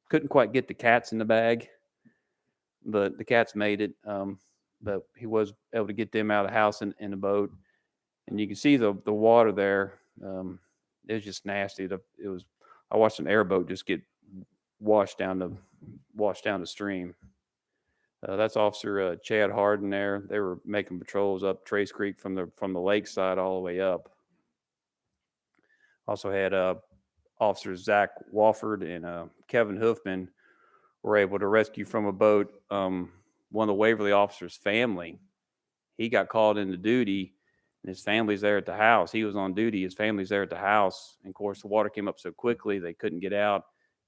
couldn't quite get the cats in the bag, but the cats made it. But he was able to get them out of the house in the boat. And you can see the water there. It was just nasty. I watched an airboat just get washed down the stream. That's Officer Chad Harden there. They were making patrols up Trace Creek from the lakeside all the way up. Also had Officers Zach Wofford and Kevin Hoofman were able to rescue from a boat one of the Waverly officers' family. He got called into duty, and his family's there at the house. He was on duty. His family's there at the house. And of course, the water came up so quickly they couldn't get out.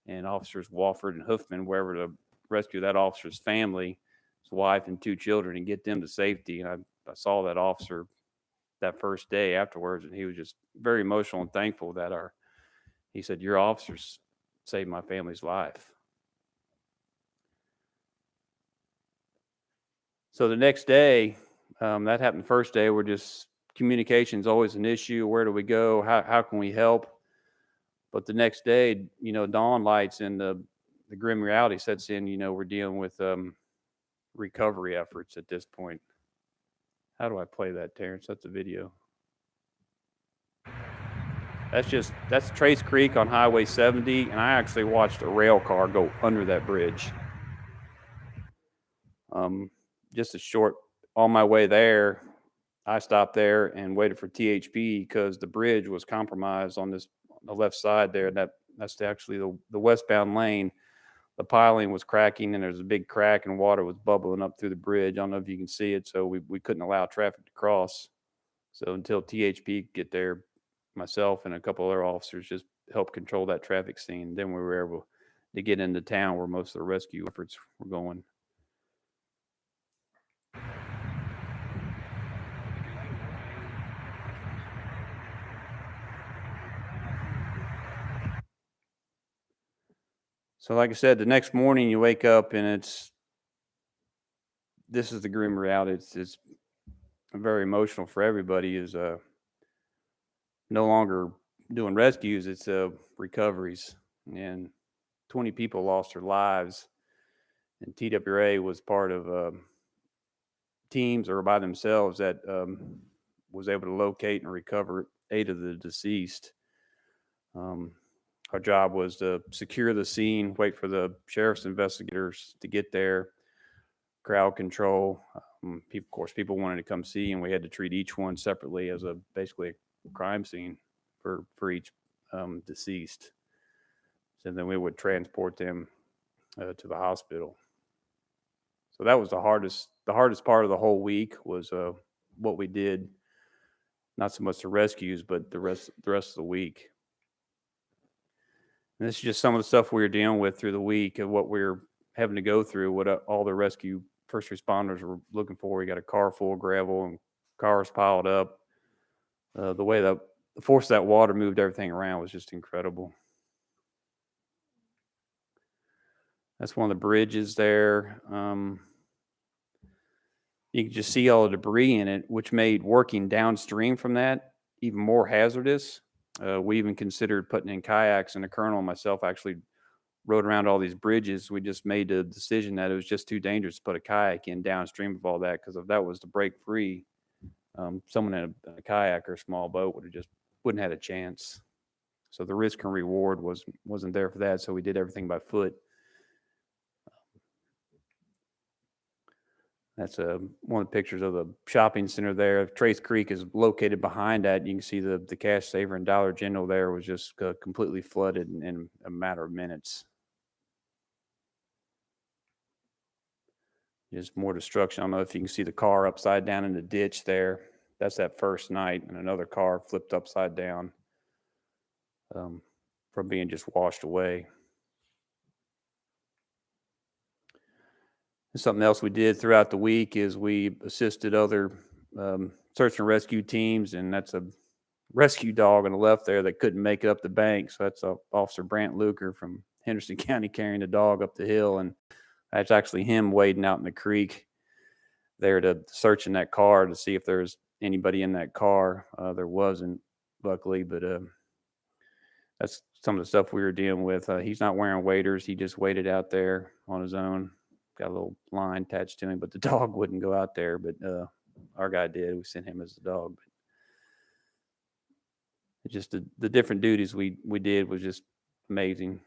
And Officers Wofford and Hoofman were able to rescue that officer's family, his wife and 2 children, and get them to safety. And I saw that officer that first day afterwards, and he was just very emotional and thankful that he said, "Your officers saved my family's life." So the next day, that happened the first day, we're just, communication is always an issue. Where do we go? How can we help? But the next day, dawn lights and the grim reality sets in. We're dealing with recovery efforts at this point. How do I play that, Terrence? That's a video. That's Trace Creek on Highway 70, and I actually watched a rail car go under that bridge. Just a short, on my way there, I stopped there and waited for THP because the bridge was compromised on the left side there. That's actually the westbound lane. The piling was cracking, and there's a big crack, and water was bubbling up through the bridge. I don't know if you can see it, so we couldn't allow traffic to cross. So until THP could get there, myself and a couple other officers just helped control that traffic scene. Then we were able to get into town where most of the rescue efforts were going. So like I said, the next morning you wake up and this is the grim reality. It's very emotional for everybody. Is no longer doing rescues, it's recoveries. And 20 people lost their lives. And TWRA was part of teams or by themselves that was able to locate and recover 8 of the deceased. Our job was to secure the scene, wait for the sheriff's investigators to get there, crowd control. People, of course, people wanted to come see, and we had to treat each one separately as basically a crime scene for each deceased. So then we would transport them to the hospital. So that was the hardest part of the whole week was what we did. Not so much the rescues, but the rest of the week. And this is just some of the stuff we were dealing with through the week and what we're having to go through, what all the rescue first responders were looking for. We got a car full of gravel and cars piled up. The way the force of that water moved everything around was just incredible. That's one of the bridges there. You can just see all the debris in it, which made working downstream from that even more hazardous. We even considered putting in kayaks, and the colonel and myself actually rode around all these bridges. We just made the decision that it was just too dangerous to put a kayak in downstream of all that, because if that was to break free, someone in a kayak or a small boat wouldn't have a chance. So the risk and reward wasn't there for that. So we did everything by foot. That's one of the pictures of the shopping center there. Trace Creek is located behind that. You can see the Cash Saver and Dollar General there was just completely flooded in a matter of minutes. Just more destruction. I don't know if you can see the car upside down in the ditch there. That's that first night, and another car flipped upside down from being just washed away. Something else we did throughout the week is we assisted other search and rescue teams, and that's a rescue dog on the left there that couldn't make it up the bank. So that's Officer Brant Luker from Henderson County carrying the dog up the hill, and that's actually him wading out in the creek there to search in that car to see if there's anybody in that car. There wasn't, luckily, but that's some of the stuff we were dealing with. He's not wearing waders. He just waded out there on his own. Got a little line attached to him, but the dog wouldn't go out there. But our guy did. We sent him as a dog. But it's just the different duties we did was just amazing.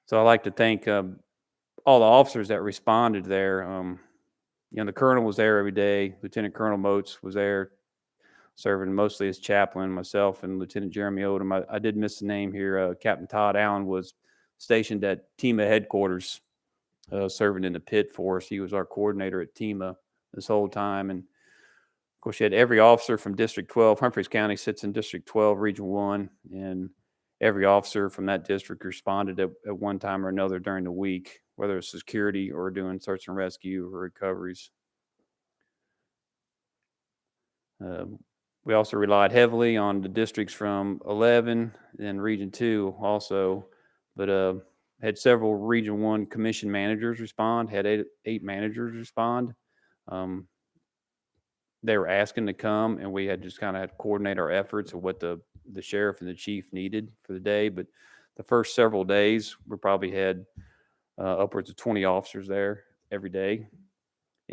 So I like to thank all the officers that responded there. The colonel was there every day. Lieutenant Colonel Moats was there, serving mostly as chaplain. Myself and Lieutenant Jeremy Odom. I did miss the name here. Captain Todd Allen was stationed at TEMA headquarters, serving in the pit for us. He was our coordinator at TEMA this whole time. And of course, you had every officer from District 12. Humphreys County sits in District 12, Region 1. And every officer from that district responded at one time or another during the week, whether it's security or doing search and rescue or recoveries. We also relied heavily on the districts from 11 and Region 2 also, but had several Region 1 commission managers respond, had eight managers respond. They were asking to come, and we had just kind of had to coordinate our efforts of what the sheriff and the chief needed for the day. But the first several days, we probably had upwards of 20 officers there every day,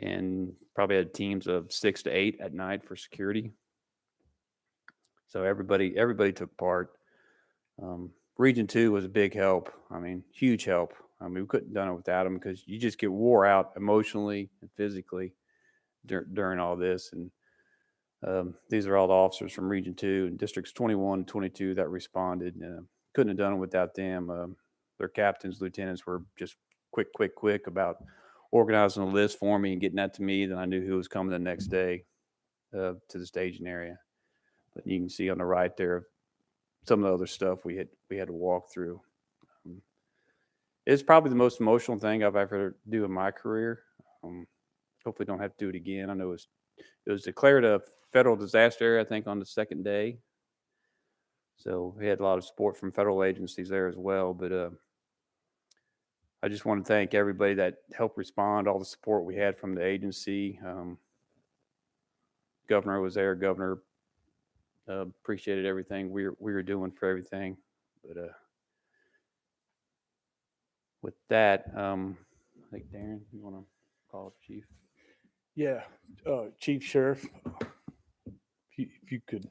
and probably had teams of 6 to 8 at night for security. So everybody took part. Region 2 was a big help. I mean, huge help. I mean, we couldn't have done it without them, because you just get wore out emotionally and physically during all this. And these are all the officers from Region 2 and Districts 21 and 22 that responded. Couldn't have done it without them. Their captains, lieutenants were just quick about organizing a list for me and getting that to me. Then I knew who was coming the next day to the staging area. But you can see on the right there some of the other stuff we had to walk through. It's probably the most emotional thing I've ever do in my career. Hopefully don't have to do it again. I know it was declared a federal disaster area, I think, on the second day. So we had a lot of support from federal agencies there as well. But I just want to thank everybody that helped respond, all the support we had from the agency. Governor was there. Governor appreciated everything we were doing for everything. But with that, I think Darren, you want to call up Chief? Yeah, Chief Sheriff, if you could,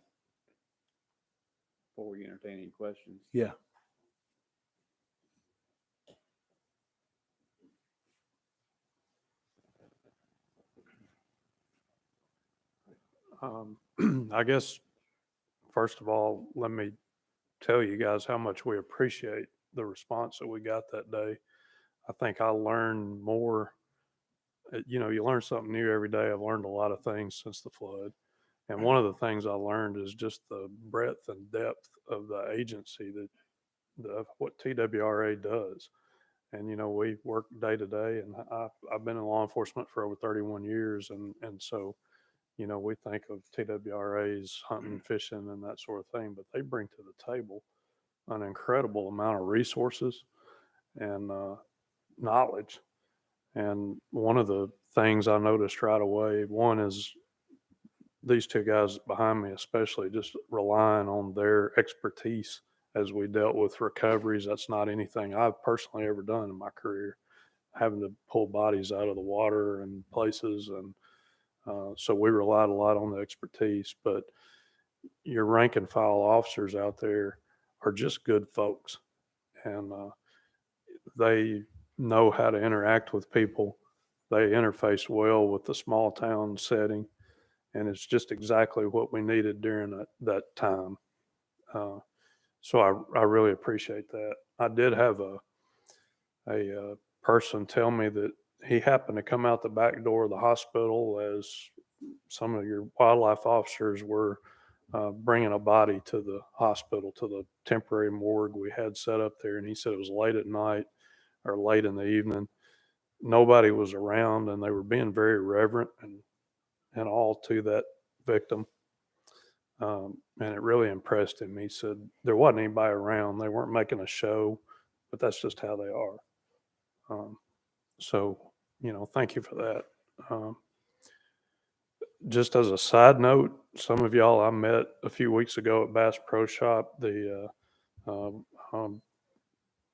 Before we entertain any questions. yeah. I guess, first of all, let me tell you guys how much we appreciate the response that we got that day. I think I learned more. You learn something new every day. I've learned a lot of things since the flood. And one of the things I learned is just the breadth and depth of the agency what TWRA does. And, we work day to day, and I've been in law enforcement for over 31 years. And so, we think of TWRA's hunting, fishing, and that sort of thing, but they bring to the table an incredible amount of resources and knowledge. And one of the things I noticed right away, one is these two guys behind me, especially, just relying on their expertise as we dealt with recoveries. That's not anything I've personally ever done in my career, having to pull bodies out of the water and places. And so we relied a lot on the expertise, but your rank and file officers out there are just good folks. And they know how to interact with people. They interface well with the small town setting. And it's just exactly what we needed during that time. So I really appreciate that. I did have a person tell me that he happened to come out the back door of the hospital as some of your wildlife officers were bringing a body to the hospital, to the temporary morgue we had set up there. And he said it was late at night or late in the evening. Nobody was around, and they were being very reverent and all to that victim. And it really impressed him. He said there wasn't anybody around. They weren't making a show, but that's just how they are. So, thank you for that. Just as a side note, some of y'all I met a few weeks ago at Bass Pro Shop, the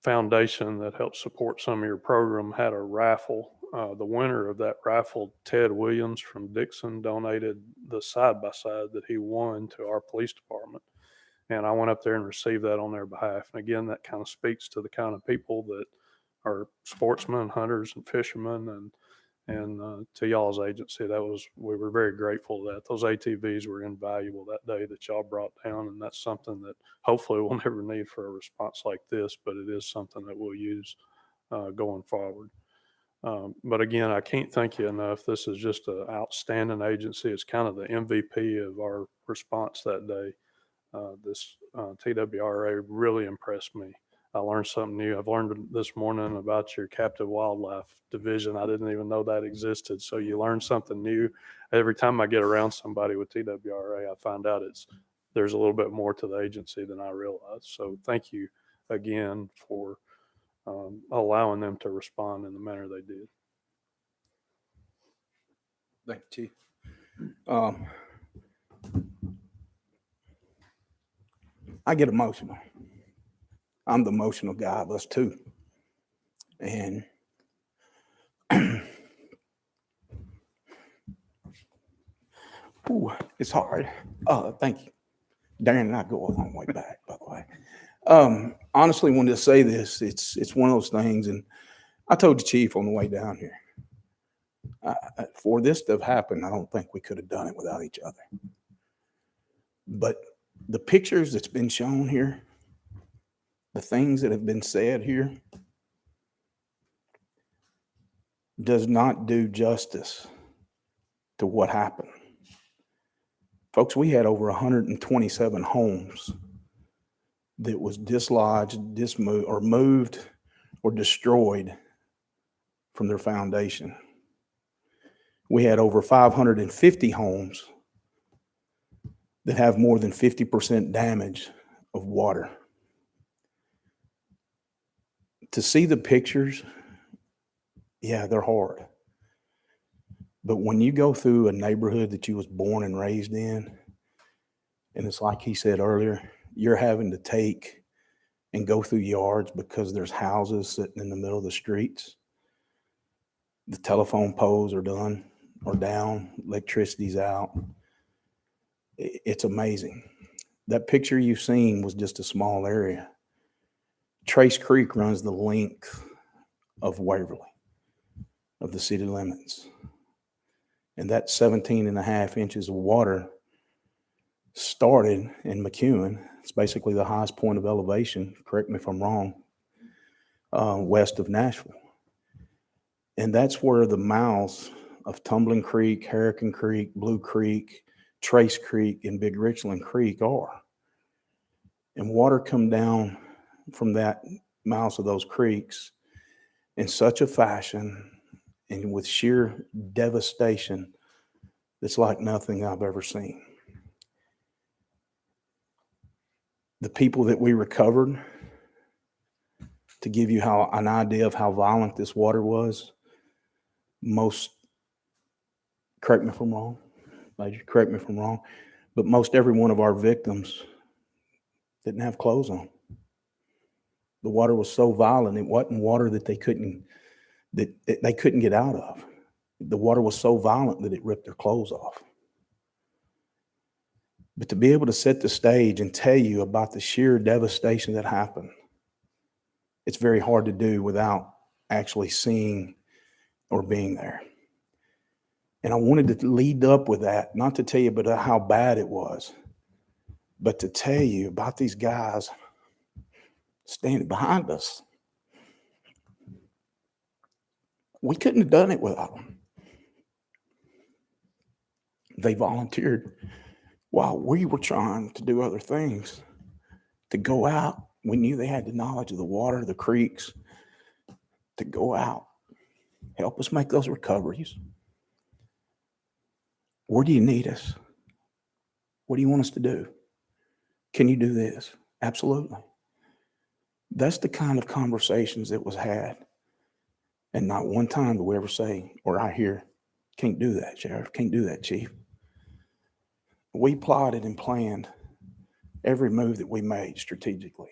foundation that helps support some of your program, had a raffle. The winner of that raffle, Ted Williams from Dixon, donated the side-by-side that he won to our police department. And I went up there and received that on their behalf. And again, that kind of speaks to the kind of people that are sportsmen, hunters, and fishermen. And to y'all's agency, we were very grateful that those ATVs were invaluable that day that y'all brought down. And that's something that hopefully we'll never need for a response like this, but it is something that we'll use going forward. But again, I can't thank you enough. This is just an outstanding agency. It's kind of the MVP of our response that day. This TWRA really impressed me. I learned something new. I've learned this morning about your captive wildlife division. I didn't even know that existed. So you learn something new. Every time I get around somebody with TWRA, I find out there's a little bit more to the agency than I realized. So thank you again for allowing them to respond in the manner they did. Thank you, Chief. I get emotional. I'm the emotional guy of us too. And ooh, it's hard. Thank you. Darren and I go a long way back, by the way. Honestly, wanted to say this. It's one of those things, and I told the chief on the way down here, for this to have happened, I don't think we could have done it without each other. But the pictures that's been shown here, the things that have been said here, does not do justice to what happened. Folks, we had over 127 homes that was dislodged, moved or destroyed from their foundation. We had over 550 homes that have more than 50% damage of water. To see the pictures, yeah, they're hard. But when you go through a neighborhood that you was born and raised in, and it's like he said earlier, you're having to take and go through yards because there's houses sitting in the middle of the streets. The telephone poles are done. are down, electricity's out. It's amazing. That picture you've seen was just a small area. Trace Creek runs the length of Waverly, of the city limits. And that 17.5 inches of water started in McEwen. It's basically the highest point of elevation, correct me if I'm wrong, west of Nashville. And that's where the mouths of Tumbling Creek, Hurricane Creek, Blue Creek, Trace Creek, and Big Richland Creek are. And water come down from that mouths of those creeks in such a fashion and with sheer devastation that's like nothing I've ever seen. The people that we recovered, to give you an idea of how violent this water was, most, correct me if I'm wrong, Major, correct me if I'm wrong, but most every one of our victims didn't have clothes on. The water was so violent, it wasn't water that they couldn't get out of. The water was so violent that it ripped their clothes off. But to be able to set the stage and tell you about the sheer devastation that happened, it's very hard to do without actually seeing or being there. And I wanted to lead up with that, not to tell you about how bad it was, but to tell you about these guys standing behind us. We couldn't have done it without them. They volunteered while we were trying to do other things, to go out. We knew they had the knowledge of the water, the creeks, to go out, help us make those recoveries. Where do you need us? What do you want us to do? Can you do this? Absolutely. That's the kind of conversations that was had. And not one time do we ever say, or I hear, can't do that, Sheriff, can't do that, Chief. We plotted and planned every move that we made strategically.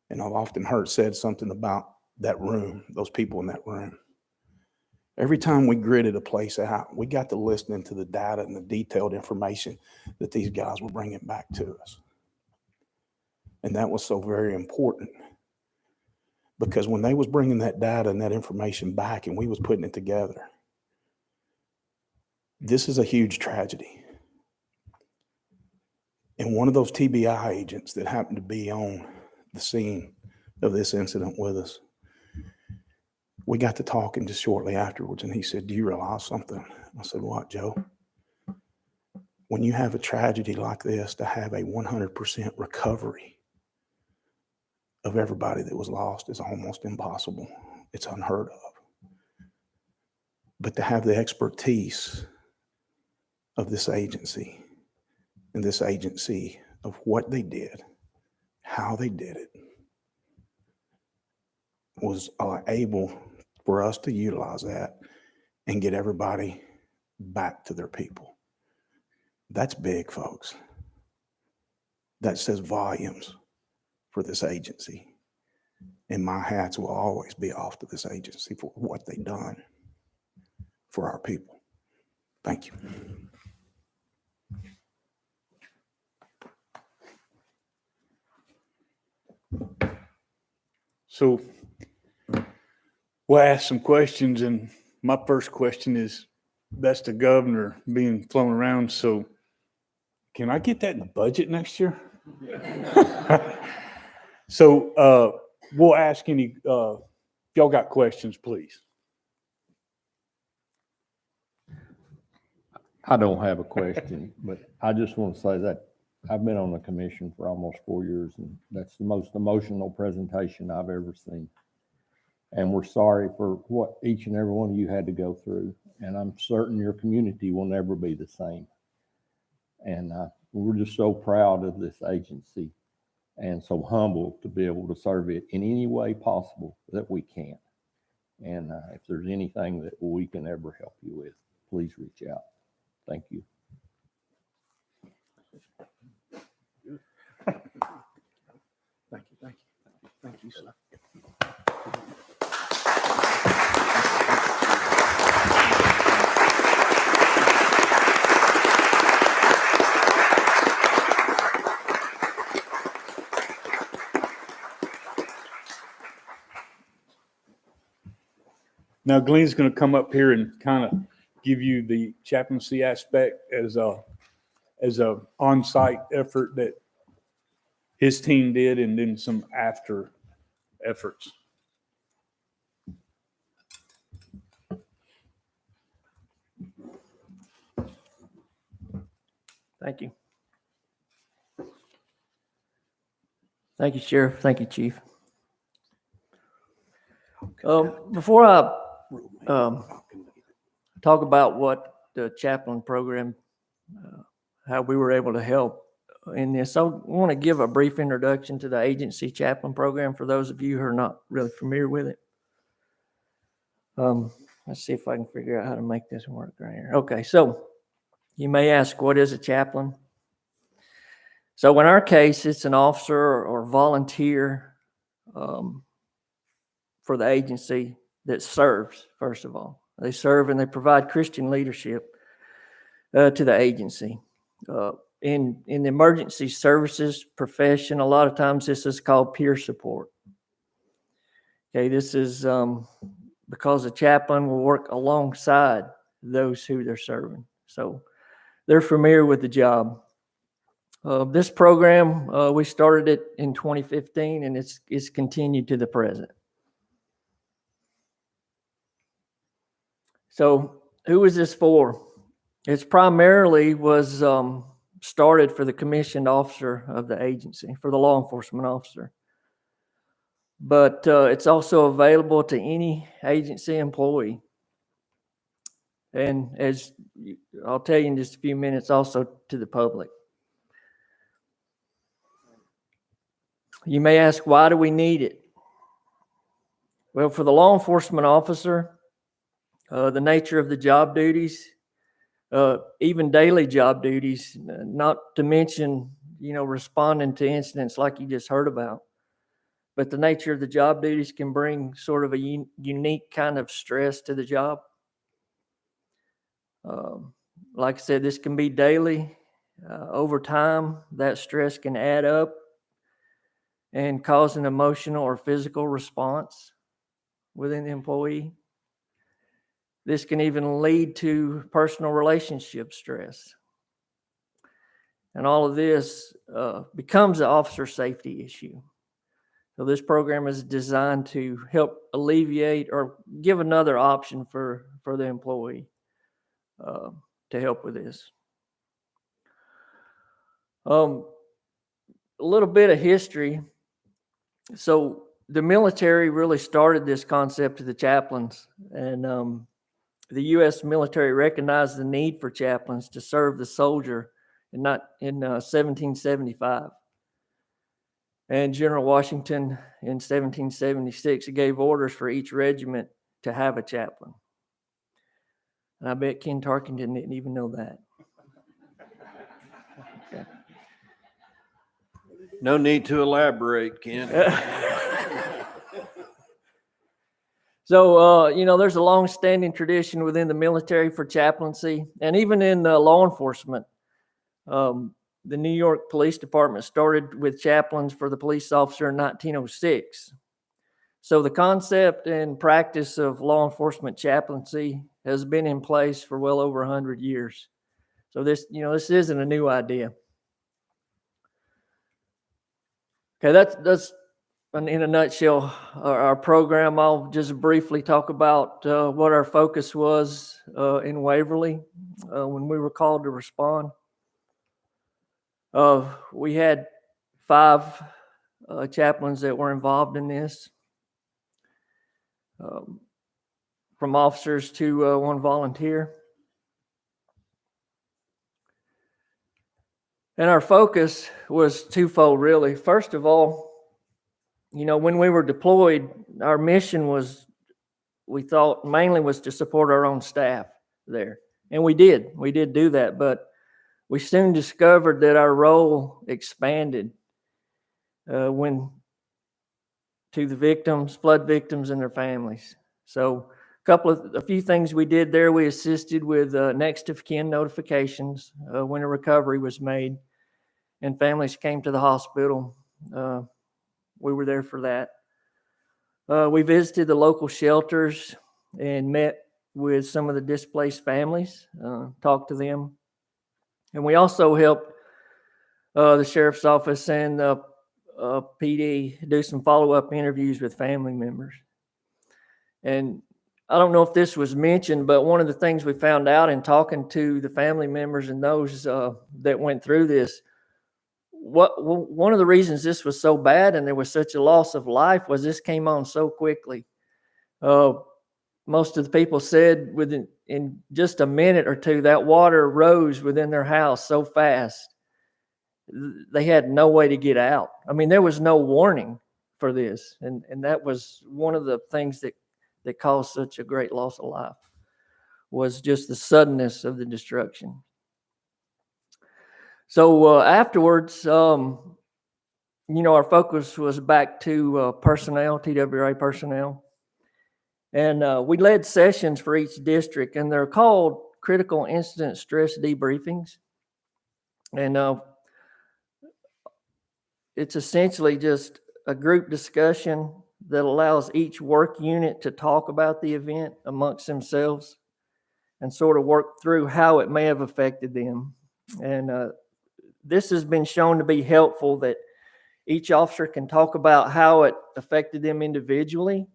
And I've often heard said something about that room, those people in that room. Every time we gridded a place out, we got to listening to the data and the detailed information that these guys were bringing back to us. And that was so very important, because when they was bringing that data and that information back and we was putting it together, this is a huge tragedy. And one of those TBI agents that happened to be on the scene of this incident with us, we got to talking just shortly afterwards, and he said, do you realize something? I said, what, Joe? When you have a tragedy like this, to have a 100% recovery of everybody that was lost is almost impossible. It's unheard of. But to have the expertise of this agency, and this agency of what they did, how they did it, was able for us to utilize that and get everybody back to their people. That's big, folks. That says volumes for this agency. And my hats will always be off to this agency for what they've done for our people. Thank you. So we'll ask some questions, and my first question is, that's the governor being flown around. So can I get that in the budget next year? So we'll ask any, if y'all got questions, please. I don't have a question, but I just want to say that I've been on the commission for almost 4 years, and that's the most emotional presentation I've ever seen. And we're sorry for what each and every one of you had to go through. And I'm certain your community will never be the same. And we're just so proud of this agency and so humble to be able to serve it in any way possible that we can. And if there's anything that we can ever help you with, please reach out. Thank you. Thank you, thank you. Thank you, sir. Now Glenn's going to come up here and kind of give you the chaplaincy aspect as a on-site effort that his team did, and then some after efforts. Thank you. Thank you, Sheriff. Thank you, Chief. Before I talk about what the chaplain program, how we were able to help in this, I want to give a brief introduction to the agency chaplain program for those of you who are not really familiar with it. Let's see if I can figure out how to make this work right here. Okay, so you may ask, what is a chaplain? So in our case, it's an officer or volunteer for the agency that serves, first of all. They serve and they provide Christian leadership to the agency. In the emergency services profession, a lot of times this is called peer support. Okay, this is because the chaplain will work alongside those who they're serving. So they're familiar with the job. This program, we started it in 2015 and it's continued to the present. So who is this for? It's primarily was started for the commissioned officer of the agency, for the law enforcement officer. But it's also available to any agency employee. And as I'll tell you in just a few minutes, also to the public. You may ask, why do we need it? Well, for the law enforcement officer, the nature of the job duties, even daily job duties, not to mention, responding to incidents like you just heard about. But the nature of the job duties can bring sort of a unique kind of stress to the job. Like I said, this can be daily. Over time, that stress can add up and cause an emotional or physical response within the employee. This can even lead to personal relationship stress. And all of this becomes an officer safety issue. So this program is designed to help alleviate or give another option for the employee to help with this. A little bit of history. So the military really started this concept of the chaplains, and the U.S. military recognized the need for chaplains to serve the soldier in 1775. And General Washington in 1776 gave orders for each regiment to have a chaplain. And I bet Ken Tarkington didn't even know that. Okay. No need to elaborate, Ken. So, there's a long-standing tradition within the military for chaplaincy, and even in law enforcement. The New York Police Department started with chaplains for the police officer in 1906. So the concept and practice of law enforcement chaplaincy has been in place for well over 100 years. So this isn't a new idea. Okay, that's in a nutshell our program. I'll just briefly talk about what our focus was in Waverly when we were called to respond. We had 5 chaplains that were involved in this, from officers to 1 volunteer. And our focus was twofold, really. First of all, when we were deployed, our mission was, we thought, mainly was to support our own staff there. And we did do that, but we soon discovered that our role expanded when to the victims, flood victims, and their families. So a few things we did there. We assisted with next of kin notifications when a recovery was made and families came to the hospital. We were there for that. We visited the local shelters and met with some of the displaced families, talked to them. And we also helped the sheriff's office and the PD do some follow-up interviews with family members. And I don't know if this was mentioned, but one of the things we found out in talking to the family members and those that went through this, one of the reasons this was so bad and there was such a loss of life was this came on so quickly. Most of the people said in just a minute or two, that water rose within their house so fast, they had no way to get out. I mean, there was no warning for this. And that was one of the things that caused such a great loss of life, was just the suddenness of the destruction. So afterwards, our focus was back to personnel, TWRA personnel. And we led sessions for each district, and they're called critical incident stress debriefings. And it's essentially just a group discussion that allows each work unit to talk about the event amongst themselves and sort of work through how it may have affected them. And this has been shown to be helpful, that each officer can talk about how it affected them individually.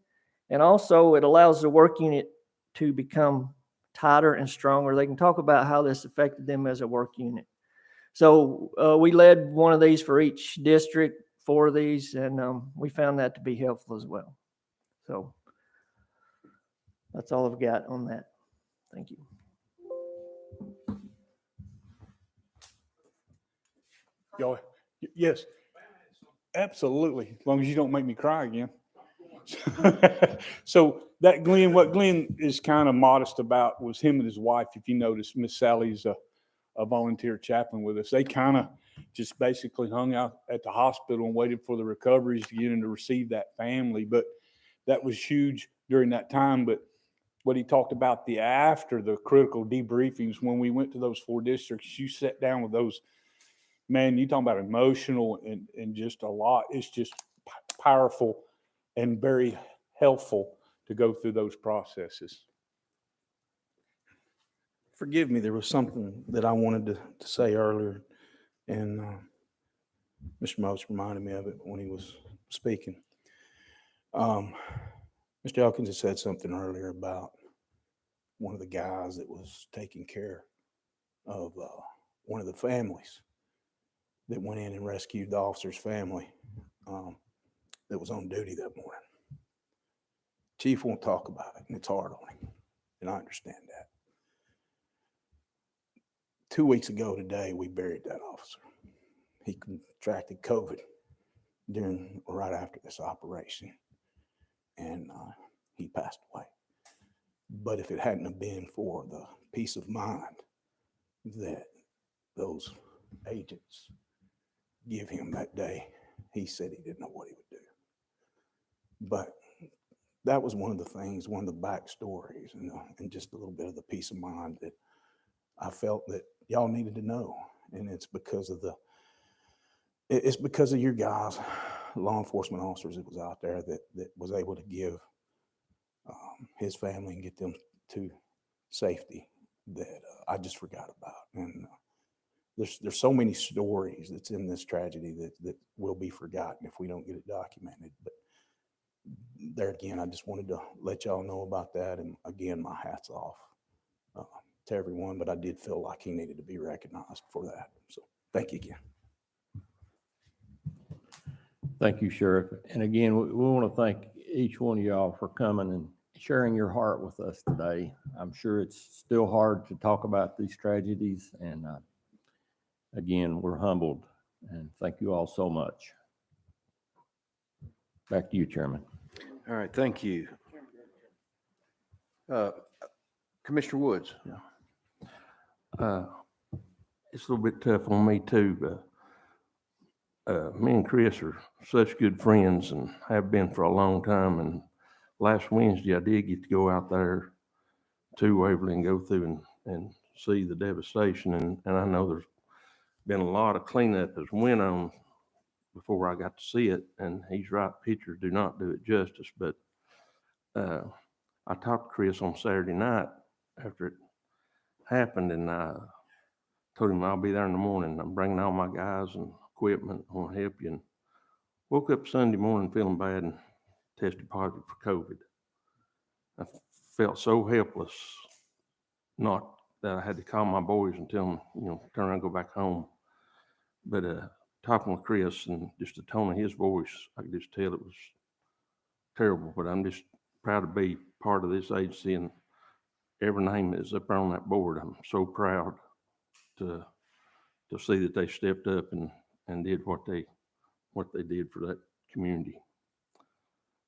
And also it allows the work unit to become tighter and stronger. They can talk about how this affected them as a work unit. So we led one of these for each district, 4 of these, and we found that to be helpful as well. So that's all I've got on that. Thank you. Y'all, yes, absolutely. As long as you don't make me cry again. So that Glenn, what Glenn is kind of modest about was him and his wife. If you notice, Miss Sally's a volunteer chaplain with us. They kind of just basically hung out at the hospital and waited for the recoveries to get in to receive that family. But that was huge during that time. But what he talked about after the critical debriefings, when we went to those 4 districts, you sat down with those, man, you talking about emotional and just a lot. It's just powerful and very helpful to go through those processes. Forgive me, there was something that I wanted to say earlier, and Mr. Most reminded me of it when he was speaking. Mr. Elkins had said something earlier about one of the guys that was taking care of one of the families that went in and rescued the officer's family that was on duty that morning. Chief won't talk about it, and it's hard on him, and I understand that. 2 weeks ago today, we buried that officer. He contracted COVID right after this operation, and he passed away. But if it hadn't have been for the peace of mind that those agents give him that day, he said he didn't know what he would do. But that was one of the things, one of the backstories, and just a little bit of the peace of mind that I felt that y'all needed to know. And it's because of your guys, law enforcement officers that was out there that was able to give his family and get them to safety that I just forgot about. And there's so many stories that's in this tragedy that will be forgotten if we don't get it documented. But there again, I just wanted to let y'all know about that. And again, my hat's off to everyone, but I did feel like he needed to be recognized for that. So thank you again. Thank you, Sheriff. And again, we want to thank each one of y'all for coming and sharing your heart with us today. I'm sure it's still hard to talk about these tragedies. And again, we're humbled, and thank you all so much. Back to you, Chairman. All right, thank you. Commissioner Woods. It's a little bit tough on me too. Me and Chris are such good friends and have been for a long time. And last Wednesday, I did get to go out there to Waverly and go through and see the devastation. And I know there's been a lot of cleanup that's went on before I got to see it. And he's right, pictures do not do it justice. But I talked to Chris on Saturday night after it happened, and I told him I'll be there in the morning. I'm bringing all my guys and equipment. I want to help you. And woke up Sunday morning feeling bad and tested positive for COVID. I felt so helpless, not that I had to call my boys and tell them, turn around and go back home. But talking with Chris and just the tone of his voice, I could just tell it was terrible. But I'm just proud to be part of this agency, and every name that is up on that board, I'm so proud to see that they stepped up and did what they did for that community.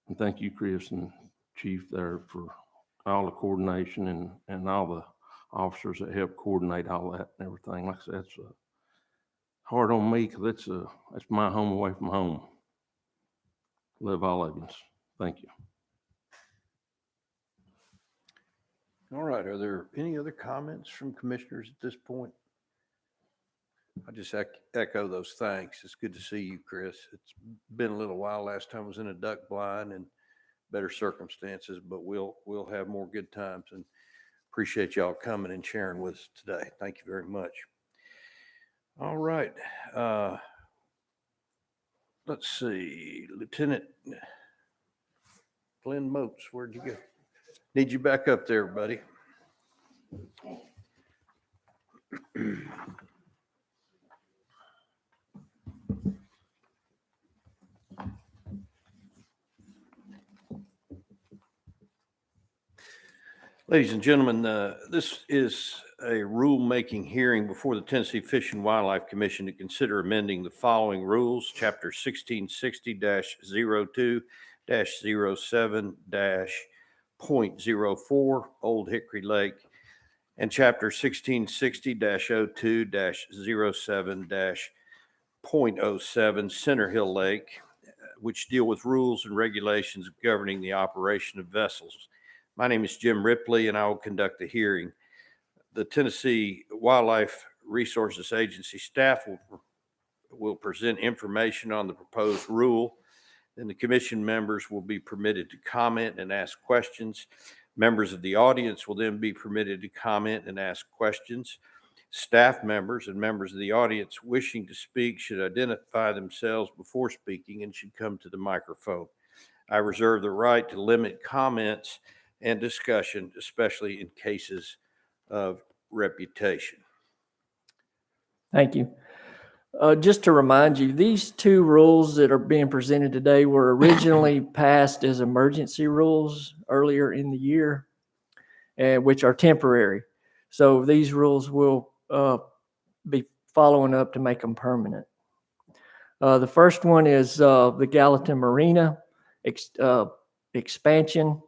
And thank you, Chris and Chief there, for all the coordination and all the officers that helped coordinate all that and everything. Like I said, that's hard on me because that's my home away from home. Love all of you. Thank you. All right. Are there any other comments from commissioners at this point? I just echo those thanks. It's good to see you, Chris. It's been a little while. Last time I was in a duck blind and better circumstances, but we'll have more good times, and appreciate y'all coming and sharing with us today. Thank you very much. All right. Let's see. Lieutenant Glenn Moats, where'd you go? Need you back up there, buddy. Ladies and gentlemen, this is a rulemaking hearing before the Tennessee Fish and Wildlife Commission to consider amending the following rules: Chapter 1660-02-07-.04 Old Hickory Lake, and Chapter 1660-02-07-.07 Center Hill Lake, which deal with rules and regulations governing the operation of vessels. My name is Jim Ripley, and I will conduct the hearing. The Tennessee Wildlife Resources Agency staff will present information on the proposed rule, and the commission members will be permitted to comment and ask questions. Members of the audience will then be permitted to comment and ask questions. Staff members and members of the audience wishing to speak should identify themselves before speaking and should come to the microphone. I reserve the right to limit comments and discussion, especially in cases of reputation. Thank you. Just to remind you, these two rules that are being presented today were originally passed as emergency rules earlier in the year, which are temporary. So these rules will be following up to make them permanent. The first one is the Gallatin Marina expansion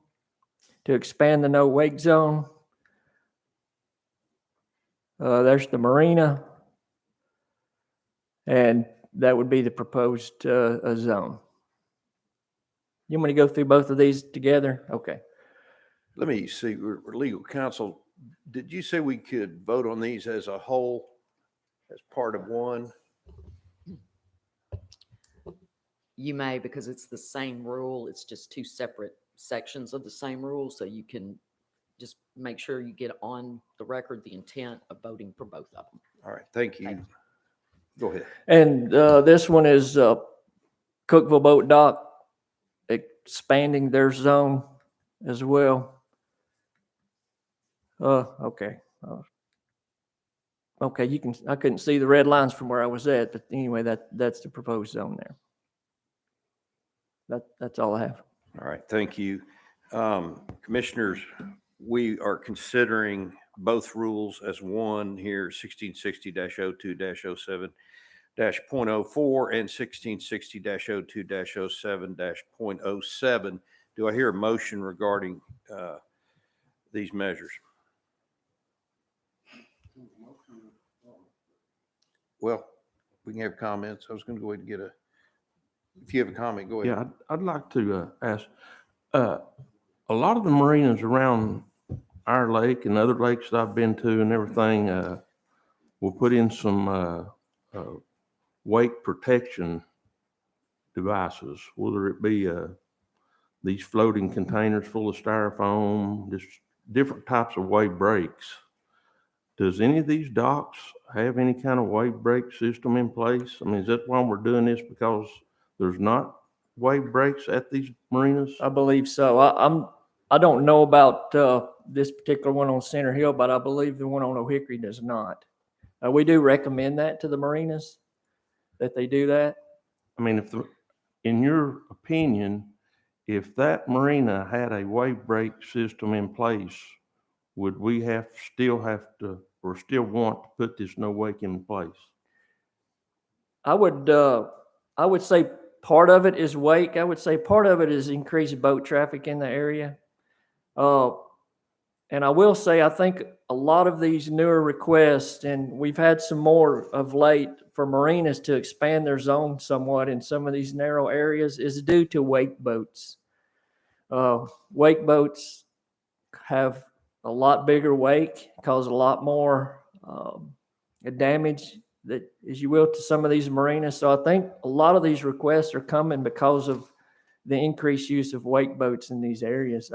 to expand the no wake zone. There's the marina, and that would be the proposed zone. You want me to go through both of these together? Okay. Let me see, we're legal counsel. Did you say we could vote on these as a whole, as part of one? You may, because it's the same rule. It's just two separate sections of the same rule. So you can just make sure you get on the record the intent of voting for both of them. All right, thank you. Go ahead. And this one is Cookville Boat Dock expanding their zone as well. Okay. Okay, I couldn't see the red lines from where I was at, but anyway, that's the proposed zone there. That's all I have. All right, thank you. Commissioners, we are considering both rules as one here, 1660-02-07-.04 and 1660-02-07-.07. Do I hear a motion regarding these measures? Well, we can have comments. I was going to go ahead and get if you have a comment, go ahead. Yeah, I'd like to ask, a lot of the marinas around our lake and other lakes that I've been to and everything will put in some wake protection devices, whether it be these floating containers full of styrofoam, just different types of wave breaks. Does any of these docks have any kind of wave break system in place? I mean, is that why we're doing this, because there's not wave breaks at these marinas? I believe so. I don't know about this particular one on Center Hill, but I believe the one on O'Hickory does not. We do recommend that to the marinas, that they do that. I mean, in your opinion, if that marina had a wave break system in place, would we still have to, or still want to put this no wake in place? I would say part of it is wake. I would say part of it is increased boat traffic in the area. And I will say, I think a lot of these newer requests, and we've had some more of late for marinas to expand their zone somewhat in some of these narrow areas, is due to wake boats. Wake boats have a lot bigger wake, cause a lot more damage, that, as you will, to some of these marinas. So I think a lot of these requests are coming because of the increased use of wake boats in these areas.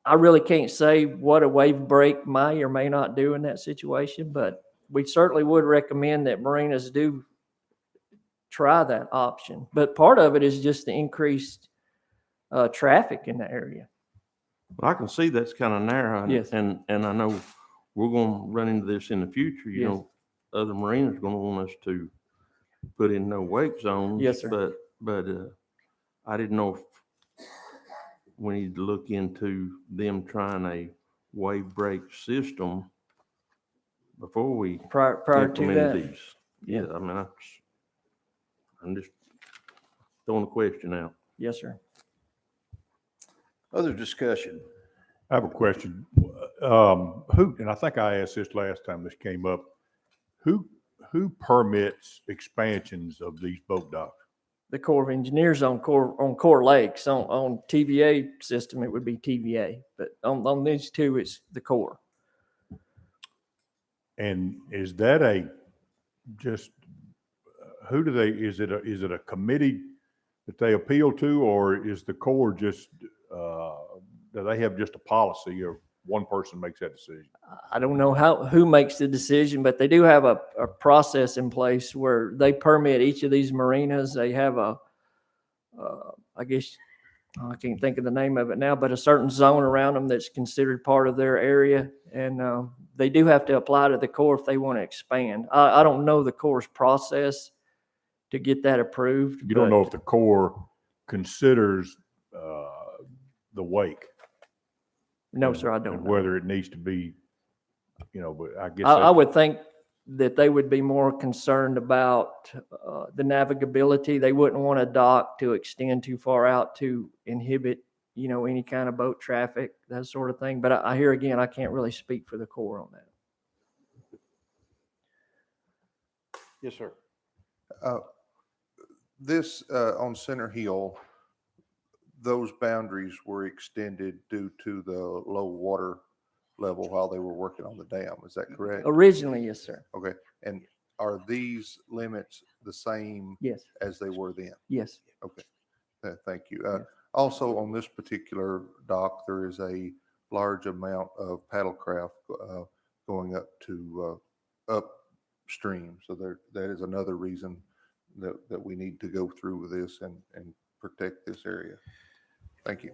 I really can't say what a wave break may or may not do in that situation, but we certainly would recommend that marinas do try that option. But part of it is just the increased traffic in the area. Well, I can see that's kind of narrow. Yes. And I know we're going to run into this in the future. You Yes. know, other marinas are going to want us to put in no wake zones. Yes, sir. But I didn't know if we need to look into them trying a wave break system before we Prior to implemented that. these. Yeah, I mean, I'm just throwing a question out. Yes, sir. Other discussion? I have a question. Who, and I think I asked this last time this came up, who permits expansions of these boat docks? The Corps of Engineers on Core Lakes. On TVA system, it would be TVA, but on these two, it's the Corps. And is that is it a committee that they appeal to, or is the Corps just, do they have just a policy, or one person makes that decision? I don't know who makes the decision, but they do have a process in place where they permit each of these marinas. They have I guess, I can't think of the name of it now, but a certain zone around them that's considered part of their area. And they do have to apply to the Corps if they want to expand. I don't know the Corps' process to get that approved. You don't know if the Corps considers the wake? No, sir, I don't and know. whether it needs to be, but I guess. I would think that they would be more concerned about the navigability. They wouldn't want a dock to extend too far out to inhibit, any kind of boat traffic, that sort of thing. But I hear again, I can't really speak for the Corps on that. Yes, sir. This on Center Hill, those boundaries were extended due to the low water level while they were working on the dam. Is that correct? Originally, yes, sir. Okay. And are these limits the same Yes. as they were then? Yes. Okay. Thank you. Also, on this particular dock, there is a large amount of paddlecraft going up to upstream. So that is another reason that we need to go through with this and protect this area. Thank you.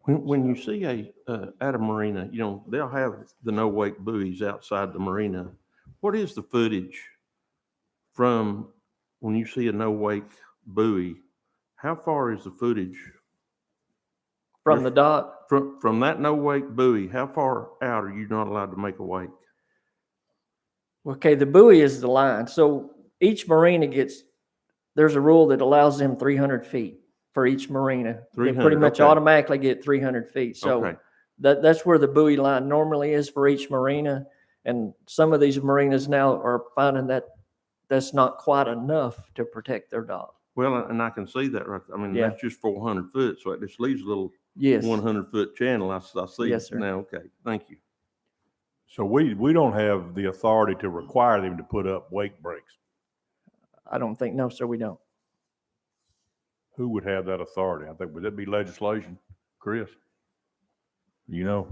When you see at a marina, they'll have the no wake buoys outside the marina. What is the footage from when you see a no wake buoy? How far is the footage from the dock? From that no wake buoy, how far out are you not allowed to make a wake? Okay, the buoy is the line. So each marina there's a rule that allows them 300 feet for each marina. They pretty much automatically get 300 feet. So that's where the buoy line normally is for each marina. And some of these marinas now are finding that that's not quite enough to protect their dock. Well, and I can see that right. I mean, that's just 400 foot. So it just leaves a little 100-foot channel. I see Yes, sir. now. Okay. Thank you. So we don't have the authority to require them to put up wake breaks. I don't think, no, sir, we don't. who would have that authority? I think, would that be legislation? Chris? You know?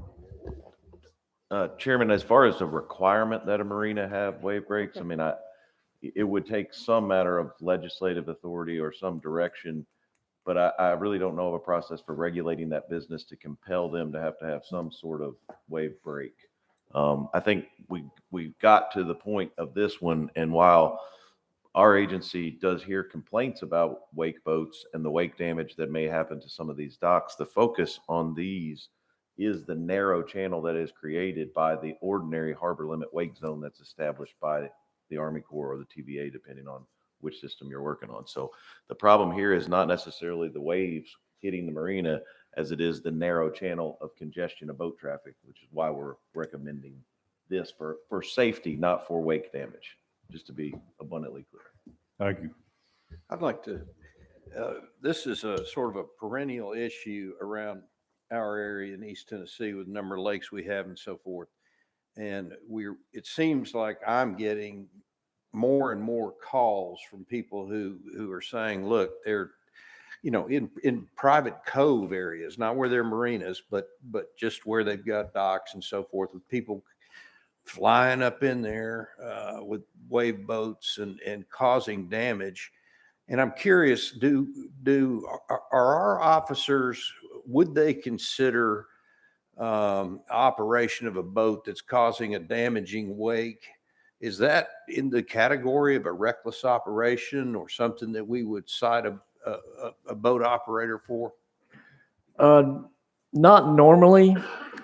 Chairman, as far as the requirement that a marina have wave breaks, I mean, it would take some matter of legislative authority or some direction, but I really don't know of a process for regulating that business to compel them to have some sort of wave break. I think we got to the point of this one, and while our agency does hear complaints about wake boats and the wake damage that may happen to some of these docks, the focus on these is the narrow channel that is created by the ordinary harbor limit wake zone that's established by the Army Corps or the TVA, depending on which system you're working on. So the problem here is not necessarily the waves hitting the marina as it is the narrow channel of congestion of boat traffic, which is why we're recommending this for safety, not for wake damage, just to be abundantly clear. Thank you. I'd like to, this is a sort of a perennial issue around our area in East Tennessee with the number of lakes we have and so forth. And it seems like I'm getting more and more calls from people who are saying, look, they're, in private cove areas, not where they're marinas, but just where they've got docks and so forth, with people flying up in there with wave boats and causing damage. And I'm curious, are our officers, would they consider operation of a boat that's causing a damaging wake? Is that in the category of a reckless operation or something that we would cite a boat operator for? Not normally.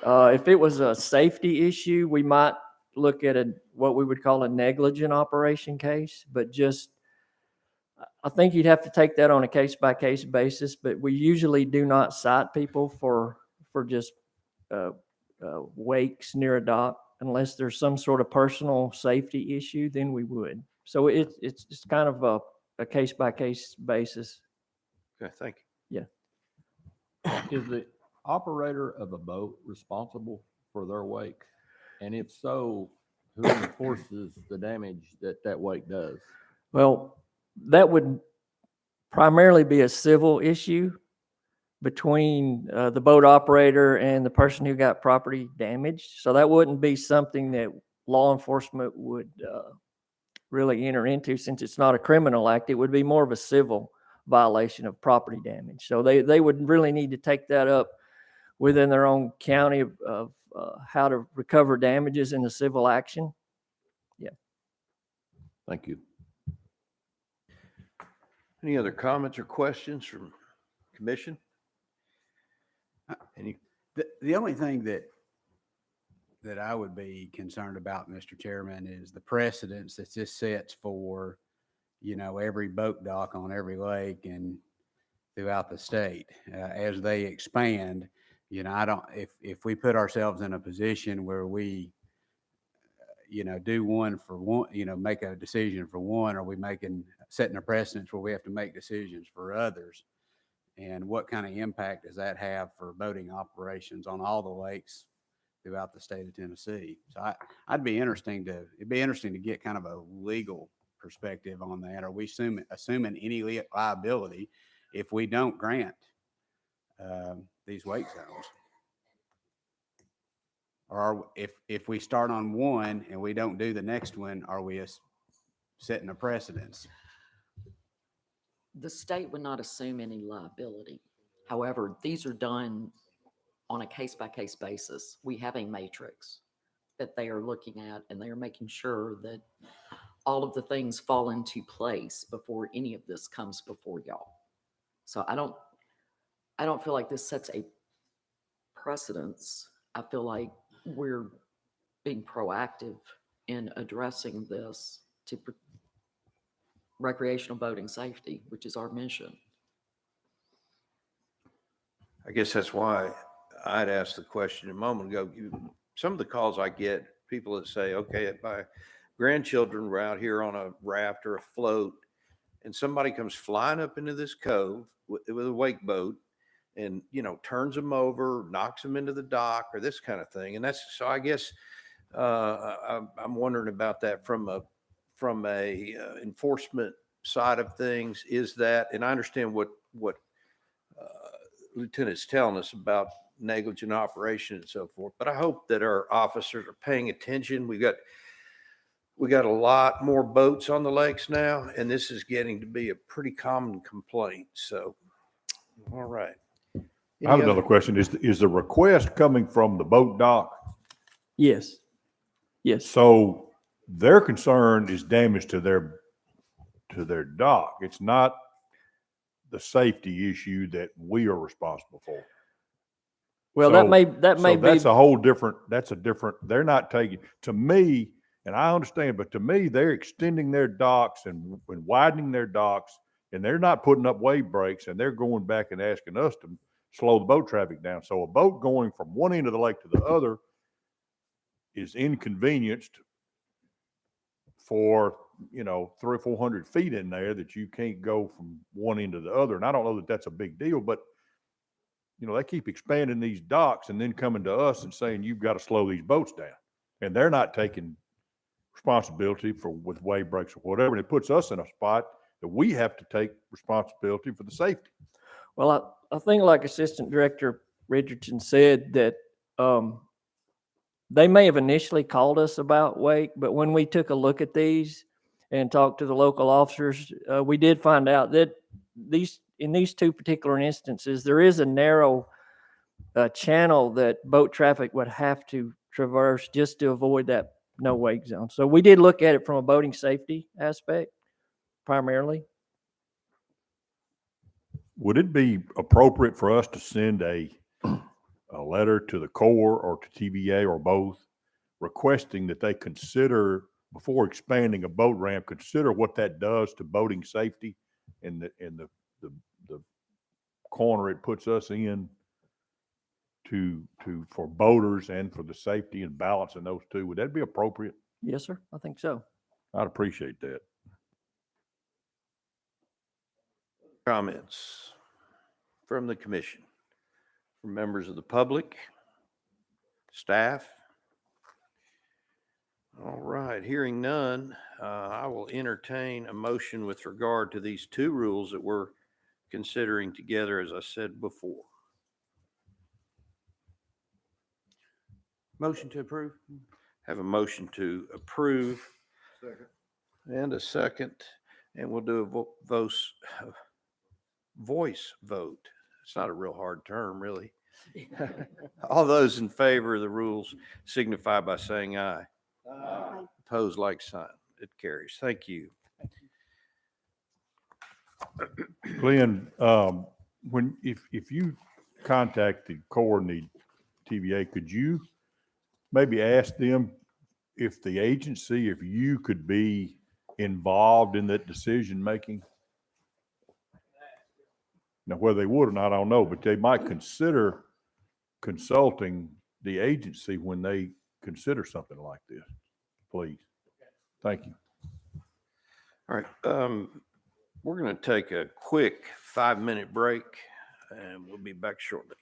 If it was a safety issue, we might look at what we would call a negligent operation case, but I think you'd have to take that on a case-by-case basis, but we usually do not cite people for just wakes near a dock unless there's some sort of personal safety issue, then we would. So it's just kind of a case-by-case basis. Okay, thank you. Yeah. Is the operator of a boat responsible for their wake? And if so, who enforces the damage that wake does? Well, that would primarily be a civil issue between the boat operator and the person who got property damaged. So that wouldn't be something that law enforcement would really enter into, since it's not a criminal act. It would be more of a civil violation of property damage. So they would really need to take that up within their own county of how to recover damages in the civil action. Yeah. Thank you. Any other comments or questions from commission? The only thing that I would be concerned about, Mr. Chairman, is the precedence that this sets for, every boat dock on every lake and throughout the state as they expand. If we put ourselves in a position where we, do one for one, make a decision for one, are we setting a precedence where we have to make decisions for others? And what kind of impact does that have for boating operations on all the lakes throughout the state of Tennessee? So it'd be interesting to get kind of a legal perspective on that. Are we assuming any liability if we don't grant these wake zones? Or if we start on one and we don't do the next one, are we setting a precedence? The state would not assume any liability. However, these are done on a case-by-case basis. We have a matrix that they are looking at, and they are making sure that all of the things fall into place before any of this comes before y'all. So I don't feel like this sets a precedence. I feel like we're being proactive in addressing this to recreational boating safety, which is our mission. I guess that's why I'd asked the question a moment ago. Some of the calls I get, people that say, okay, my grandchildren were out here on a raft or a float, and somebody comes flying up into this cove with a wake boat and, turns them over, knocks them into the dock or this kind of thing. And so I guess I'm wondering about that from a enforcement side of things is that, and I understand what Lieutenant's telling us about negligent operation and so forth, but I hope that our officers are paying attention. We got a lot more boats on the lakes now, and this is getting to be a pretty common complaint. So, all right. I have Any another other- question. Is the request coming from the boat dock? Yes. Yes. So their concern is damage to their dock. It's not the safety issue that we are responsible for. Well, that may be. That's a whole different, they're not taking, to me, and I understand, but to me, they're extending their docks and widening their docks, and they're not putting up wave breaks, and they're going back and asking us to slow the boat traffic down. So a boat going from one end of the lake to the other is inconvenienced for, 300 or 400 feet in there that you can't go from one end to the other. And I don't know that that's a big deal, but they keep expanding these docks and then coming to us and saying, you've got to slow these boats down. And they're not taking responsibility with wave breaks or whatever. And it puts us in a spot that we have to take responsibility for the safety. Well, I think like Assistant Director Richardson said that they may have initially called us about wake, but when we took a look at these and talked to the local officers, we did find out that in these two particular instances, there is a narrow channel that boat traffic would have to traverse just to avoid that no wake zone. So we did look at it from a boating safety aspect primarily. Would it be appropriate for us to send a letter to the Corps or to TVA or both requesting that they consider, before expanding a boat ramp, consider what that does to boating safety and the corner it puts us in for boaters and for the safety and balance in those two? Would that be appropriate? Yes, sir. I think so. I'd appreciate that. Comments from the commission, from members of the public, staff? All right, hearing none, I will entertain a motion with regard to these two rules that we're considering together, as I said before. Motion to approve. Have a motion to approve. Second. And a second, and we'll do a voice vote. It's not a real hard term, really. All those in favor of the rules signify by saying aye. Aye. Opposed, like sign. It carries. Thank you. Glenn, if you contact the Corps and the TVA, could you maybe ask them if the agency, if you could be involved in that decision making? Now, whether they would or not, I don't know, but they might consider consulting the agency when they consider something like this. Please. Thank you. All right. We're going to take a quick 5-minute break, and we'll be back shortly.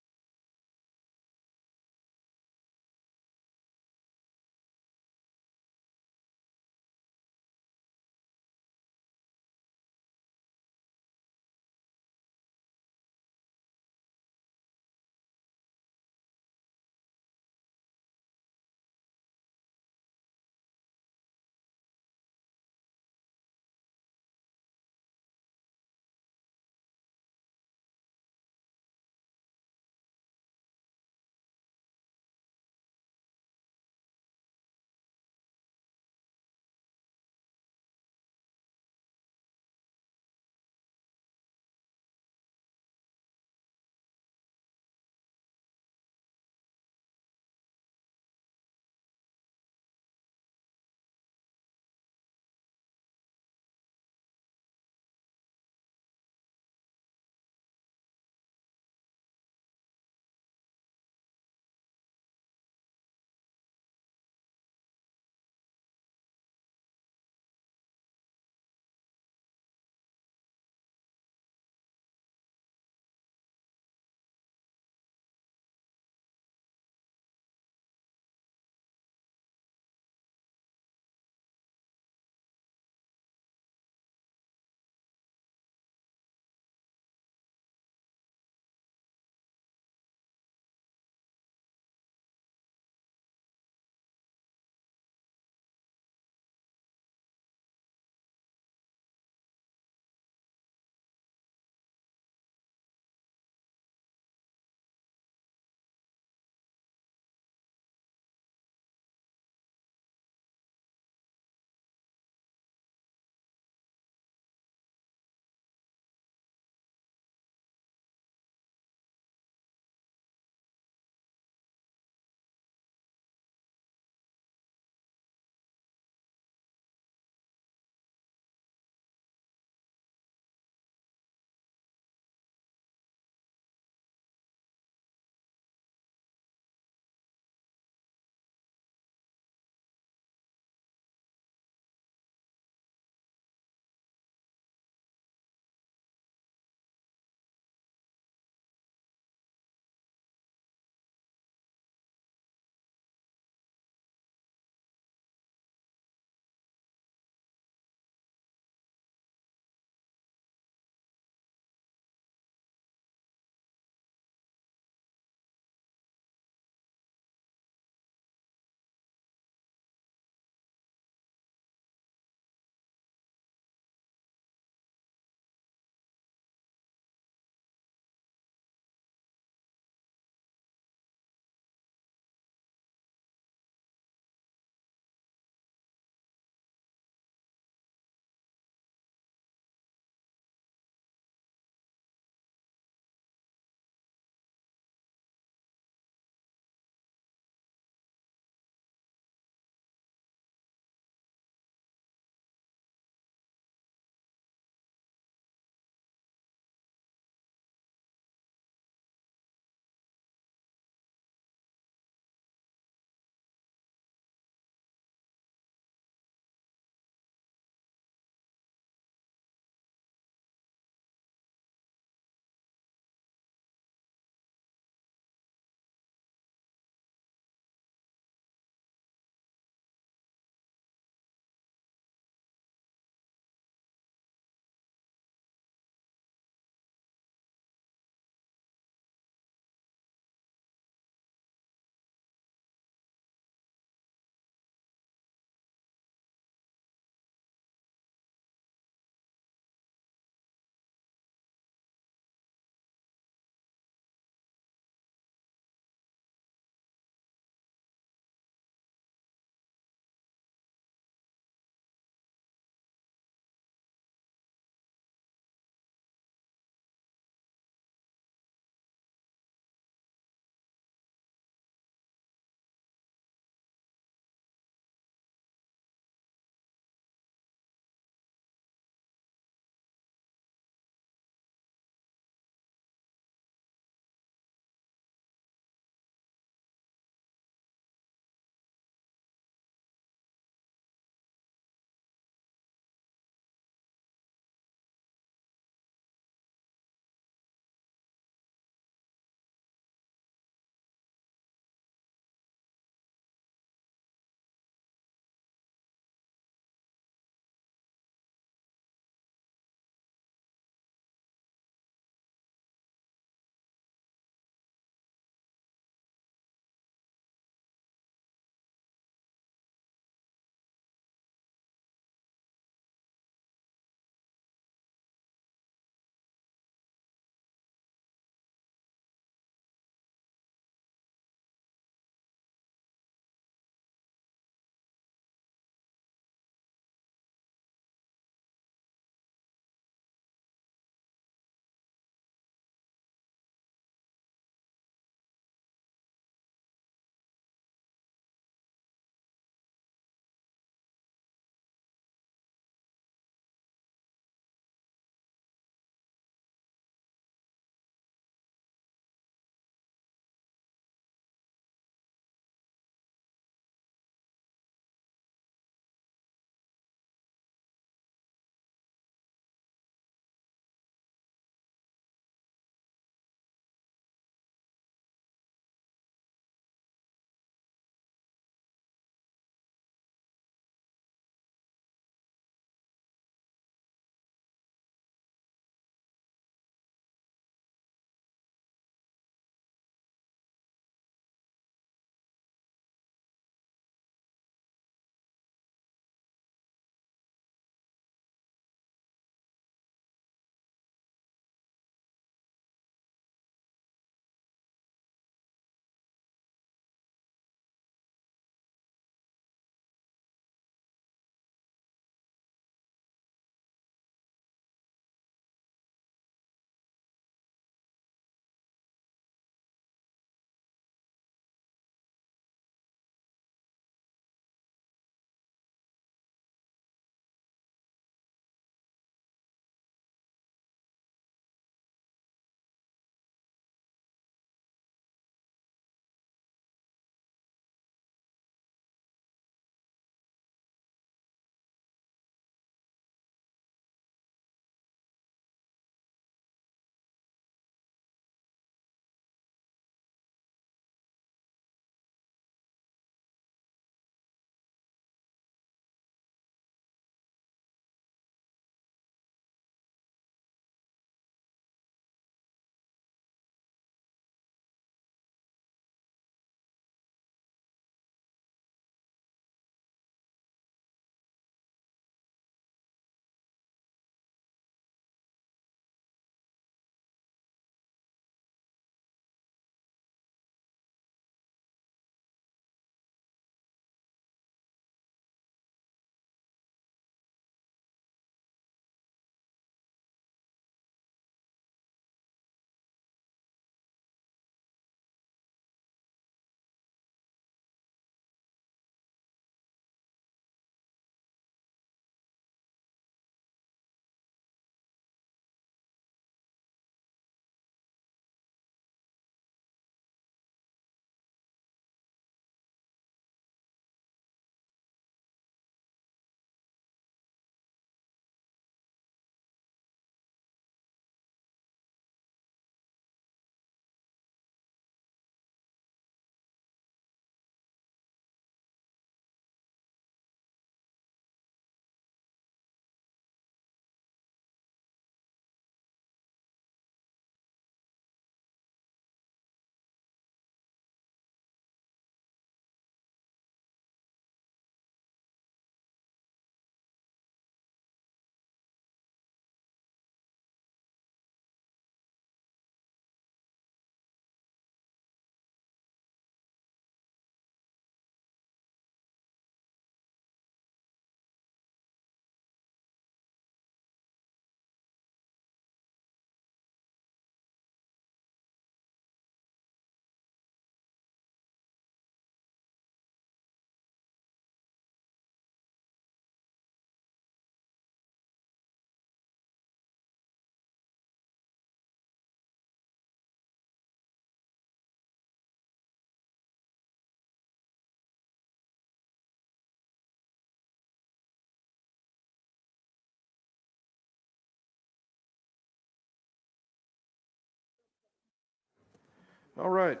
All right.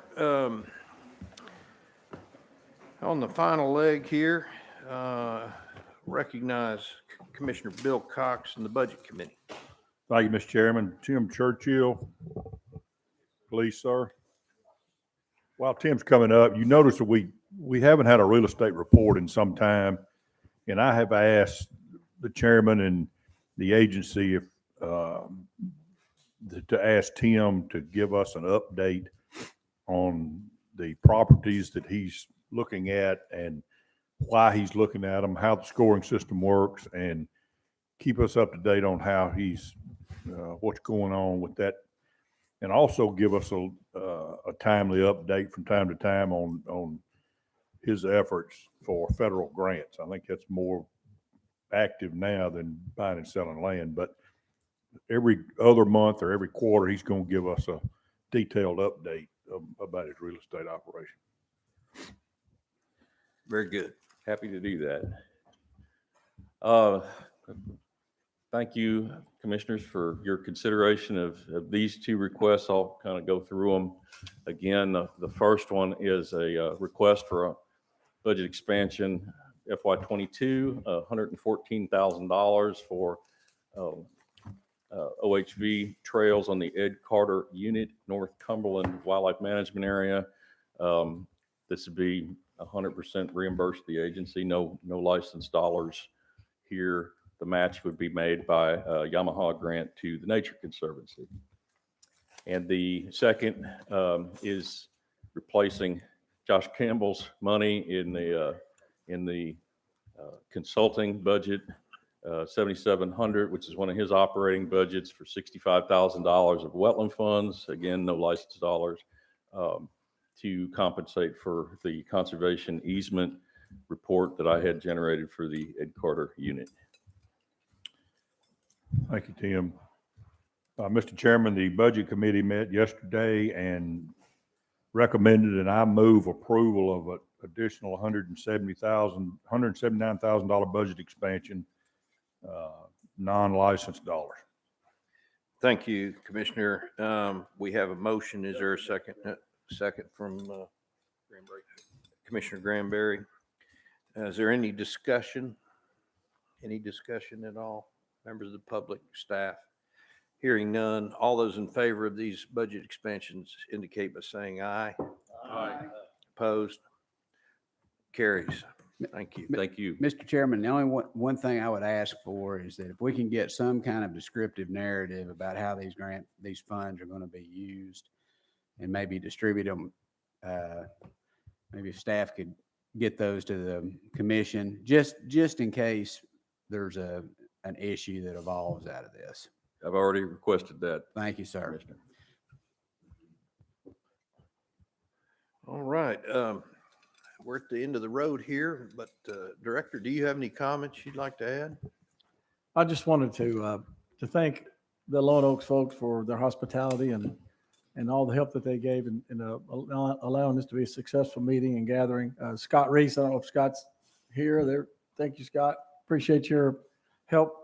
On the final leg here, recognize Commissioner Bill Cox and the Budget Committee. Thank you, Mr. Chairman. Tim Churchill, please, sir. While Tim's coming up, you notice that we haven't had a real estate report in some time, and I have asked the chairman and the agency if to ask Tim to give us an update on the properties that he's looking at and why he's looking at them, how the scoring system works, and keep us up to date on how he's what's going on with that, and also give us a timely update from time to time on his efforts for federal grants. I think that's more active now than buying and selling land, but every other month or every quarter, he's going to give us a detailed update about his real estate operation. Very good. Happy to do that. Thank you, commissioners, for your consideration of these two requests. I'll kind of go through them again. The first one is a request for a budget expansion FY22, $114,000 for OHV trails on the Ed Carter Unit, North Cumberland Wildlife Management Area. This would be 100% reimbursed the agency, no licensed dollars here. The match would be made by a Yamaha grant to the Nature Conservancy. And the second is replacing Josh Campbell's money in the consulting budget, $7,700, which is one of his operating budgets, for $65,000 of wetland funds. Again, no licensed dollars, to compensate for the conservation easement report that I had generated for the Ed Carter unit. Thank you, Tim. Mr. Chairman, the Budget Committee met yesterday and recommended, and I move approval of an additional $179,000 budget expansion, non-licensed dollars. Thank you, Commissioner. We have a motion. Is there a second? Second from Commissioner Granberry. Is there any discussion? Any discussion at all? Members of the public, staff? Hearing none. All those in favor of these budget expansions indicate by saying aye. Aye. Opposed? Carries. Thank you. Thank you. Mr. Chairman, the only one thing I would ask for is that if we can get some kind of descriptive narrative about how these funds are going to be used, and maybe distribute them, maybe if staff could get those to the commission, just in case there's an issue that evolves out of this. I've already requested that. Thank you, sir. All right. We're at the end of the road here, but Director, do you have any comments you'd like to add? I just wanted to thank the Lone Oaks folks for their hospitality and all the help that they gave in allowing this to be a successful meeting and gathering. Scott Reese, I don't know if Scott's here. There. Thank you, Scott. Appreciate your help.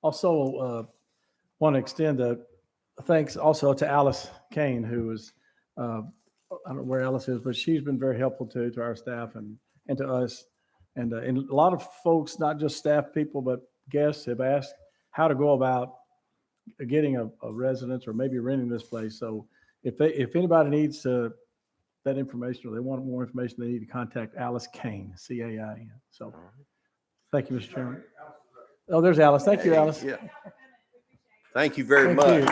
Also, want to extend a thanks also to Alice Kane, who was, I don't know where Alice is, but she's been very helpful to our staff and to us. And a lot of folks, not just staff people, but guests, have asked how to go about getting a residence or maybe renting this place. So if anybody needs that information, or they want more information, they need to contact Alice Kane, C-A-I-N. So thank you, Mr. Chairman. Oh, there's Alice. Thank you, Alice. Yeah. Thank you very much.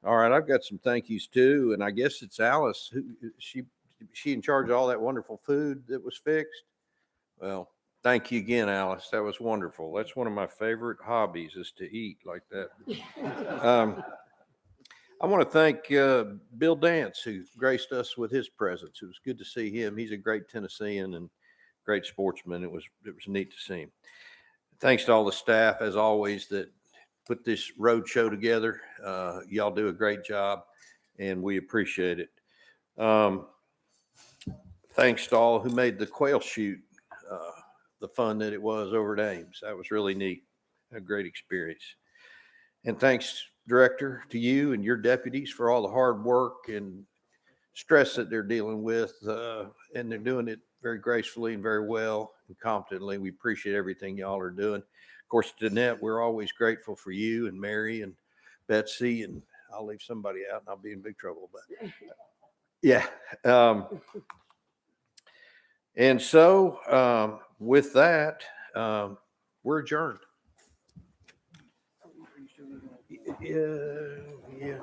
All right, I've got some thank yous too, and I guess it's Alice who she in charge of all that wonderful food that was fixed. Well, thank you again, Alice. That was wonderful. That's one of my favorite hobbies, is to eat like that. I want to thank Bill Dance, who graced us with his presence. It was good to see him. He's a great Tennessean and great sportsman. It was neat to see him. Thanks to all the staff, as always, that put this road show together. Y'all do a great job, and we appreciate it. Thanks to all who made the quail shoot the fun that it was over at Ames. That was really neat. A great experience. And thanks, Director, to you and your deputies for all the hard work and stress that they're dealing with. And they're doing it very gracefully and very well and competently. We appreciate everything y'all are doing. Of course, Danette, we're always grateful for you and Mary and Betsy, and I'll leave somebody out and I'll be in big trouble, but yeah. And so with that, we're adjourned. Yeah.